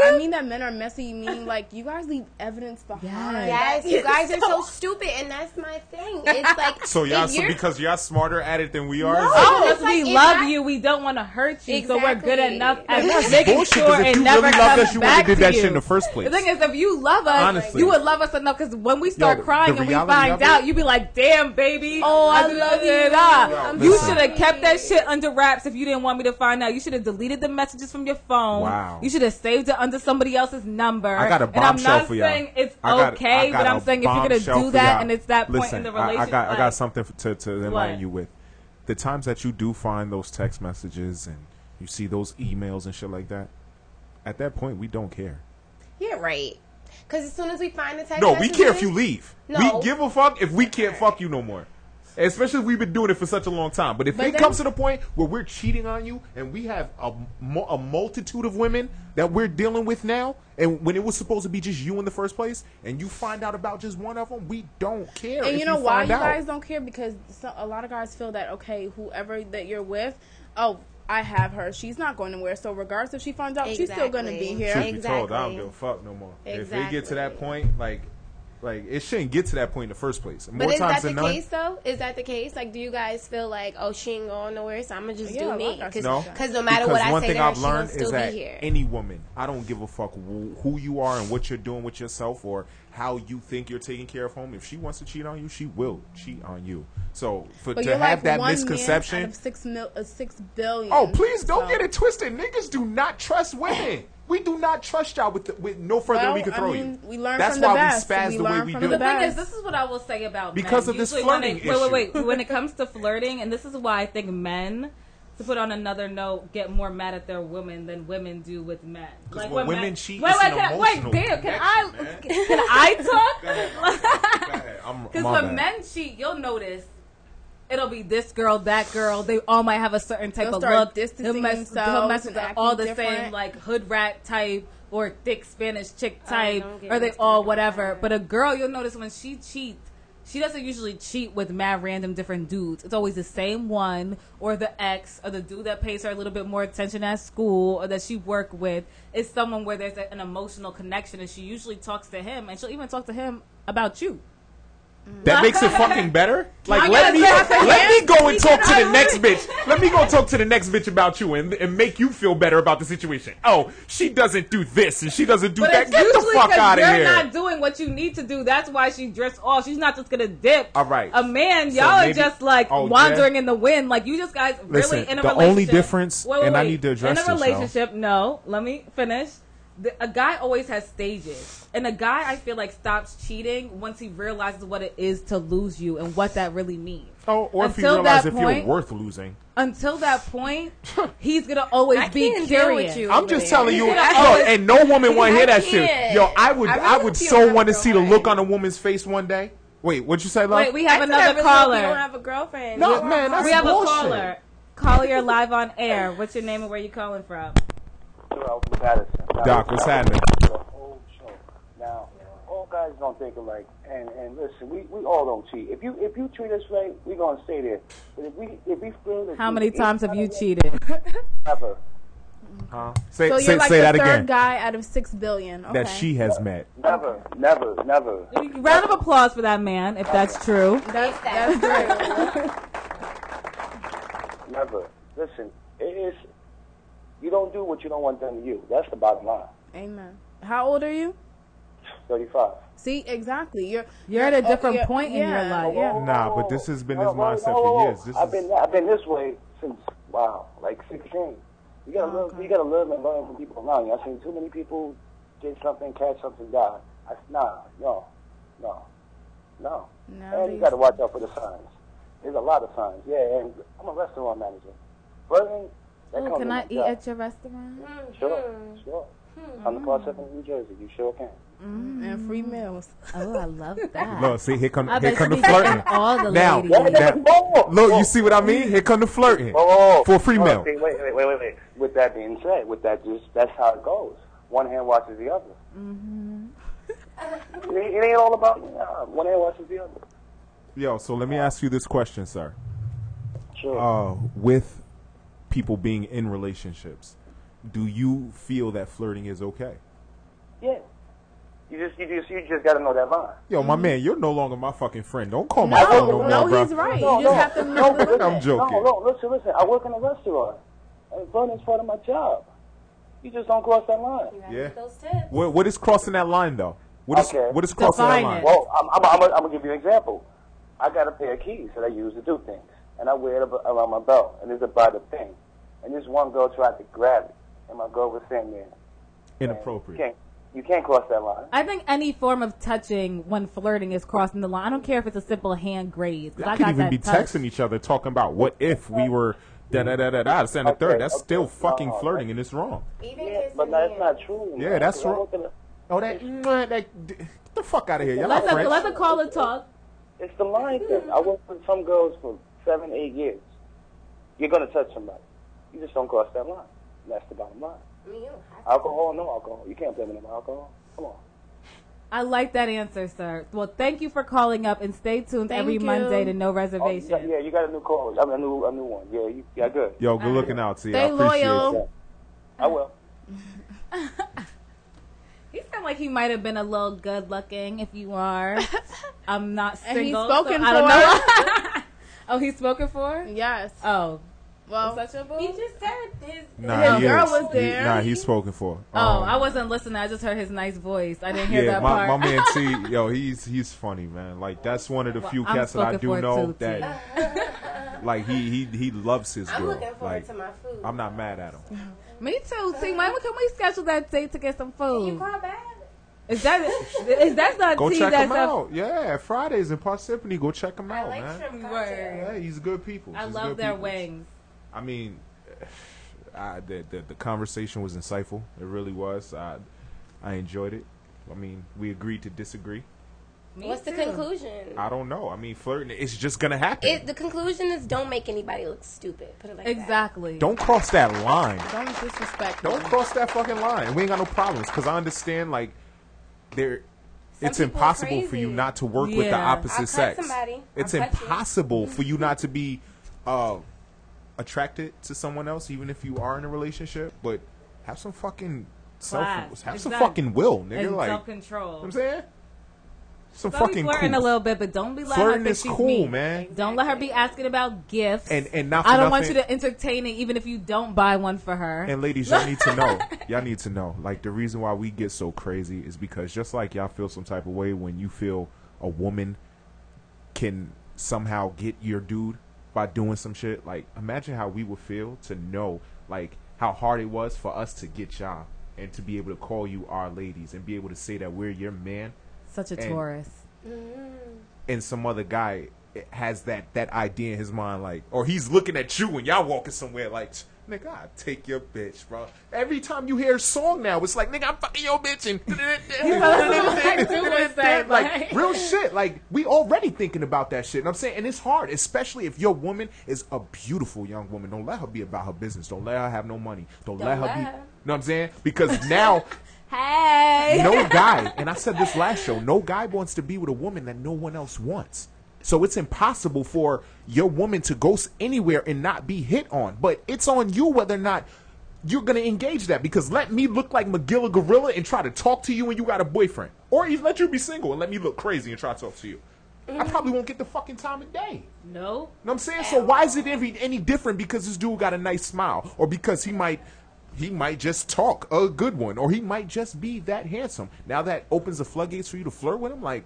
I mean that men are messy. You mean like you guys leave evidence behind. Yes, you guys are so stupid, and that's my thing. It's like So y'all, if you're- because y'all smarter at it than we are. No. is that- Oh, It's because like we if love I- you, we don't want to hurt you, so we're good Exactly. enough at That's making bullshit. sure Because if it you never really comes loved us, you back would've did to that you. shit in the first place. The thing is, if you love us, Honestly. you would love us enough. Because when we start Yo, crying the and we reality find of it- out, you be like, "Damn, baby, Oh, I love you. I'm You listen. should have kept that shit under wraps if you didn't want me to find out. You should have deleted the messages from your phone. Wow. You should have saved it under somebody else's number. I got a And I'm bombshell not for y'all. saying it's I got okay, but a I'm saying if you're gonna bombshell do for that y'all. and it's that point Listen, in the relationship, I got like- something to enlighten What? you with. The times that you do find those text messages and you see those emails and shit like that, at that point we don't care. You're right. Because as soon as we find the text No, we care if messages- you leave. No. We give a fuck if we can't fuck you no more. Especially if we've been doing it for such a long time. But if it then- comes to the point where we're cheating on you and we have a multitude of women that we're dealing with now, and when it was supposed to be just you in the first place, and you find out about just one of them, we don't care. And if you know why find you out. guys don't care? Because a lot of guys feel that, okay, whoever that you're with, oh, I have her. She's not going anywhere. So regardless if she finds out, she's still going to be Exactly. here. Truth be told, I don't Exactly. give a fuck no more. If it get to Exactly. that point, like it shouldn't get to that point in the first place. More But is times that the than none. case, though? Is that the case? Like, do you guys feel like, oh, she ain't going nowhere, so I'm going to just Yeah, a do lot me? of guys Because No, no matter because what I one say thing to her, I've she going learned to is still that be here. any woman, I don't give a fuck who you are and what you're doing with yourself or how you think you're taking care of home. If she wants to cheat on you, she will cheat on you. So But to you're have like that one misconception. man out of 6 billion. Oh, please don't So- get it twisted. Niggas do not trust women. We do not trust y'all with no further than we can Well, throw I mean, you. we learn That's from the why best. we spaz We the way learn we from do. the The thing best. is, this is what I will say about Because men. of this Usually when flirting it- wait. issue. When it comes to flirting, and this is why I think men, to put on another note, get more mad at their women than women do with men. 'Cause when when women men cheat, wait, it's wait, an can I, emotional wait, damn, can I connection, can I talk? Go ahead. Because My when bad. men cheat, you'll notice It'll be this girl, that girl. They all might have a certain type They'll of start look. distancing He'll themselves mess with and all acting the same, different. like hood rat type or thick Spanish chick I type, don't get or they what's all going on whatever. there. But a girl, you'll notice when she cheats, she doesn't usually cheat with mad random different dudes. It's always the same one, or the ex, or the dude that pays her a little bit more attention at school, or that she worked with. It's someone where there's an emotional connection, and she usually talks to him, and she'll even talk to him about you. That makes it fucking better. Like I let me guess go and talk to the next bitch. Let me go talk to the next bitch about you and make you feel better about the situation. Oh, she doesn't do this and she doesn't do But that. it's Get the usually fuck 'cause out of you're here. not doing what you need to do. That's why she drifts off. She's not just gonna dip. All right. A man, So y'all maybe- are just like oh, wandering in the wind. Like you just guys Listen, really in a the relationship. only difference- and I need to address in a this, y'all. relationship. No, let me finish. A guy always has stages, and a guy I feel like stops cheating once he realizes what it is to lose you and what that really means. Oh, or if you Until realize that if point- you're worth losing. Until that point, he's gonna always I be can't deal curious. with you. I'm just telling you, Yeah. yo, and no woman want to hear that shit. can't. Yo, I would I really would hope you so don't have want to a see the girlfriend. look on a woman's face one day. Wait, what'd you say, love? Wait, we have I said I another really hope you don't caller. have a girlfriend. No, man, that's We have bullshit. a caller. Caller, you're live on air. What's your name and where you calling from? Doc, what's happening? The whole show. Now, all guys don't think alike, and listen, we all don't cheat. If you treat us right, we gonna stay there. But if we feel that How you- many it's times have not you a- cheated? Never. Say, So say, you're like say the that third again. guy out of 6 billion. Okay. That she has met. Never. Round of applause for that man, if that's true. That's true. Never. Listen, it's you don't do what you don't want done to you. That's the bottom line. Amen. How old are you? 35. See, exactly. You're at a different you're- point in your yeah, life. Yeah. Nah, but this has been his mindset No, for years. This I've is been this way since like 16. You gotta live. You gotta live and learn from people around you. I've seen too many people get something, catch something, die. No. And you gotta watch out for the signs. There's a lot of signs. Yeah, and I'm a restaurant manager. Flirting. That comes Can with I my eat job. at your restaurant? Sure. On the Park 7 in New Jersey, you sure can. And free meals. Oh, I love that. look. See, here come I here bet come you the be flirting. getting all the Now, ladies. look, you see what I mean? Here come the flirting for a free meal. Okay, wait. With that being said, that's how it goes. One hand washes the other. Mm-hmm. It ain't all about one hand washes the other. Yo, so let me ask you this question, sir. Sure. With people being in relationships, do you feel that flirting is okay? Yeah. You just gotta know that line. Yo, my man, you're no longer my fucking friend. Don't call my phone no No, more, bro. he's right. You just have to listen, I'm joking. No, listen. I work in a restaurant. And flirting is part of my job. You just don't cross that line. Yeah. Those tips. What is crossing that line though? What is Okay. what is crossing Define that line? it. Well, I'm gonna give you an example. I got a pair of keys that I use to do things, and I wear it around my belt, and it's about a thing. And this one girl tried to grab it, and my girl was standing there. Inappropriate. You can't cross that line. I think any form of touching when flirting is crossing the line. I don't care if it's a simple hand graze. 'Cause I I could got even that be touch. texting each other talking about what if we were da da da da da. This and the third. That's Okay, still okay. fucking No, flirting and it's wrong. Even Yeah, kissing but that's hands. not true. Yeah, man, that's 'cause I right. work in a- Oh, get the fuck out of here. You're Let not French. the caller talk. It's the line thing. I worked with some girls for 7, 8 years. You're gonna touch somebody. You just don't cross that line. That's the bottom line. I mean, you don't have to. Alcohol, no alcohol. You can't blame it on alcohol. Come on. I like that answer, sir. Well, thank you for calling up and stay tuned Thank every you. Monday to No Oh, Reservation. yeah, you got a new call. I mean, a new one. Yeah, good. Yo, good looking out, T. I Stay appreciate loyal. it. I will. He sounded like he might have been a little good looking if you are. I'm not And he's single. spoken so I don't for. know. Oh, he's spoken for? Yes. Oh. Well, Such a boo? He just said his. Nah, His he girl is. was there. Nah, he's spoken for. Oh, I wasn't listening. I just heard his nice voice. I didn't hear Yeah, that my part. man T, yo, he's funny, man. Like that's one of the few I'm cats that I spoken do for know too, T. that, like he loves his I'm girl. looking forward Like to my food. I'm not mad at him. Me too. See, when can we schedule that date to get some Can you food? call back? Is that's not Go T? check That's him a- out. Yeah, Fridays in Parsippany. Go check him I out, like man. shrimp Word. cocktails. Yeah, he's good people. I He's love good their people. wings. I mean, the conversation was insightful. It really was. I enjoyed it. I mean, we agreed to disagree. What's the too. conclusion? I don't know. I mean, flirting, it's just gonna happen. The conclusion is don't make anybody look stupid. Put it like that. Exactly. Don't cross that line. Don't disrespect. Don't them. cross that fucking line. We ain't got no problems because I understand like there. It's people are impossible for you crazy. not to work with the Yeah. opposite I'll cut sex. somebody. It's I'll cut you. impossible for you not to be attracted to someone else, even if you are in a relationship. But have some fucking Class. have some Exactly. fucking will, nigga. And Like, self-control. you know what I'm saying, some Don't be fucking flirting cool. a little bit, but don't be letting her Flirting think is she's cool, me. man. Don't let her be asking about gifts. And not for I don't want you nothing- to entertain it, even if you don't buy one for her. And ladies, y'all need to know. Y'all need to know. Like, the reason why we get so crazy is because just like y'all feel some type of way when you feel a woman can somehow get your dude by doing some shit. Like, imagine how we would feel to know, like, how hard it was for us to get y'all and to be able to call you our ladies and be able to say that we're your man. Such a And- Taurus. And some other guy has that idea in his mind, like, or he's looking at you when y'all walking somewhere, like, nigga, I'll take your bitch, bro. Every time you hear a song now, it's like, nigga, I'm fucking your bitch, and like real shit. Like, we already thinking about that shit. And I'm saying, and it's hard, especially if your woman is a beautiful young woman. Don't let her be about her business. Don't let her have no money. Don't let her be. You know what I'm saying? Because now. Hey. No guy, and I said this last show, no guy wants to be with a woman that no one else wants. So it's impossible for your woman to go anywhere and not be hit on. But it's on you whether or not you're going to engage that. Because let me look like Magilla Gorilla and try to talk to you when you got a boyfriend. Or even let you be single and let me look crazy and try to talk to you. I probably won't get the fucking time of day. No. You know what I'm saying? So why is it any different because this dude got a nice smile? Or because he might just talk a good one, or he might just be that handsome. Now that opens the floodgates for you to flirt with him, like.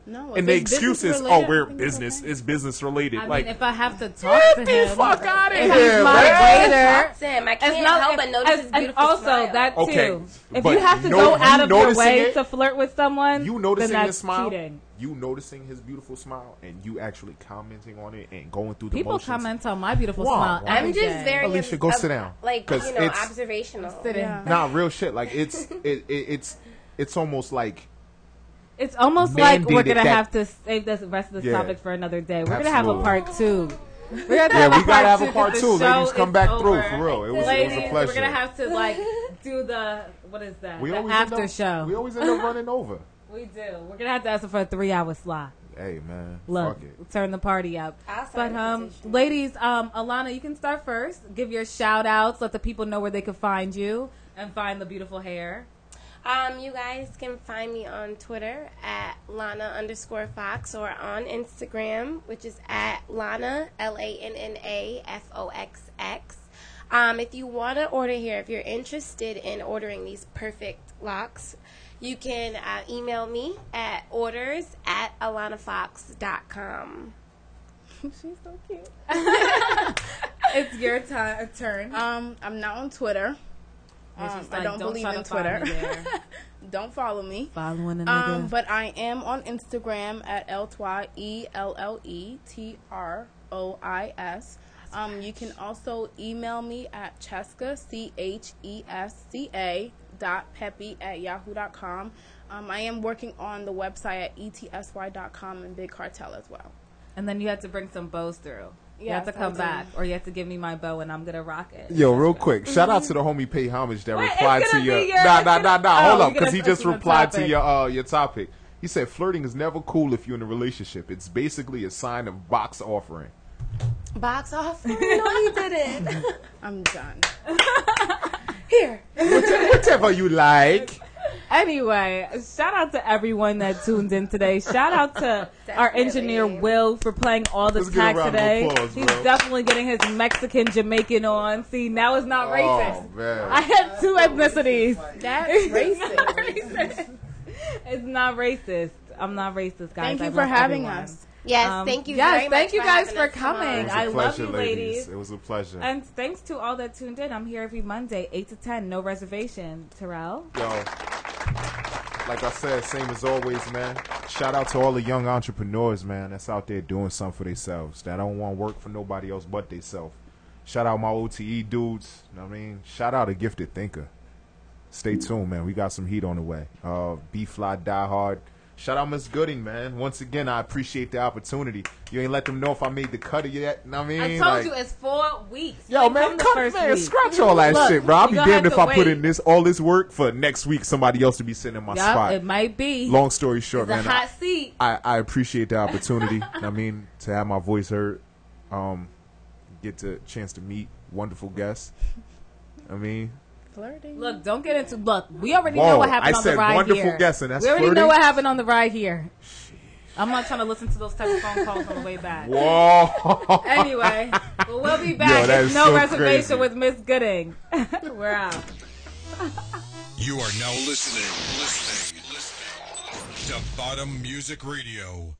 No. And if the it's excuse is, business-related, oh, we're I think business. It's business related. I like, mean, if I have to talk get to the him, fuck out of if here, he's my man. waiter. Talk to him. I It's can't not- help but notice his and beautiful also smile. that too. Okay, If but you have to no- go you out of your noticing way it? to flirt with someone, You noticing then his that's smile, cheating. you noticing his beautiful smile, and you actually commenting on it and going through the People motions. comment on my beautiful Wow, smile. wow. every I'm just day. very Alicia, go sit down. Like, 'Cause you know, it's- observational. Sitting. Yeah. Nah, real shit. Like, it's almost like. It's almost like we're mandated gonna that- have to save the rest of this Yeah. topic for another day. We're gonna have a Absolutely. part two. We're gonna Yeah, we gotta have a 'cause part the 2. show Ladies, come is back over. through, for real. It was Ladies, a pleasure. we're gonna have to like do the what is that? We The always after end up, show. We always end up running over. We do. We're gonna have to ask for a 3-hour slot. Hey, man. Look, Fuck it. turn the party up. I'll But sign the petition. ladies, Alana, you can start first. Give your shout outs. Let the people know where they can find you and find the beautiful hair. You guys can find me on Twitter at Lana_Fox or on Instagram, which is at Lana, LANNAFOXX. If you want to order here, if you're interested in ordering these perfect locks, you can email me at orders@alanafox.com. She's so cute. It's your turn. I'm not on Twitter. I don't believe in Twitter. Don't follow me. Following a nigga. But I am on Instagram at LYELLETROIS. You can also email me at Cheska, CHESCA.peppy@yahoo.com. I am working on the website at ETSY.com and Big Cartel as well. And then you have to bring some bows through. You have to Yes, come I do. back, or you have to give me my bow, and I'm gonna rock it. Yo, real quick, shout out to the homie Pay Homage that Wait, replied it's to gonna your. be your- Nah. Oh, Hold up, you're because he gonna just put the replied to topic. your topic. He said flirting is never cool if you're in a relationship. It's basically a sign of box offering. Box off? No, you didn't. I'm done. Here. Whatever you like. Anyway, shout out to everyone that tuned in today. Shout out to our engineer Will for playing all the Let's give a tracks round of today. applause, He's bro. definitely getting his Mexican Jamaican on. See, now it's not racist. Oh, man. I had two ethnicities. That's racist. It's not racist. I'm not racist, guys. Thank I you for love having everyone. us. Yes, thank you yes, very much thank you guys having for us. Come on. coming. It was I a love pleasure, you, ladies. ladies. It was a pleasure. And thanks to all that tuned in. I'm here every Monday, 8 to 10, no reservation. Terrell? Yo, like I said, same as always, man. Shout out to all the young entrepreneurs, man, that's out there doing something for themselves. That don't want to work for nobody else but themselves. Shout out my OTE dudes. You know what I mean? Shout out a gifted thinker. Stay tuned, man. We got some heat on the way. B-Fly Die Hard. Shout out Miss Gooding, man. Once again, I appreciate the opportunity. You ain't let them know if I made the cut yet. Know what I mean, I told you it's 4 weeks. Yo, man, scratch all that shit, bro. I'll be damned if I put in all this work for next week. Somebody else to be sitting in my spot. It might be. Long story short, it's man. A hot seat. I appreciate the opportunity. I mean, to have my voice heard, get the chance to meet wonderful guests. I mean. Flirting. Look, don't get into. Look, we already know what happened on the ride wonderful here. Guessing. That's we already flirting? know what happened on the ride here. I'm not trying to listen to those type of phone calls on the way back. Whoa. Anyway, well, we'll be back. It's No Reservation with Miss Gooding. We're out. You are now listening to Bottom Music Radio.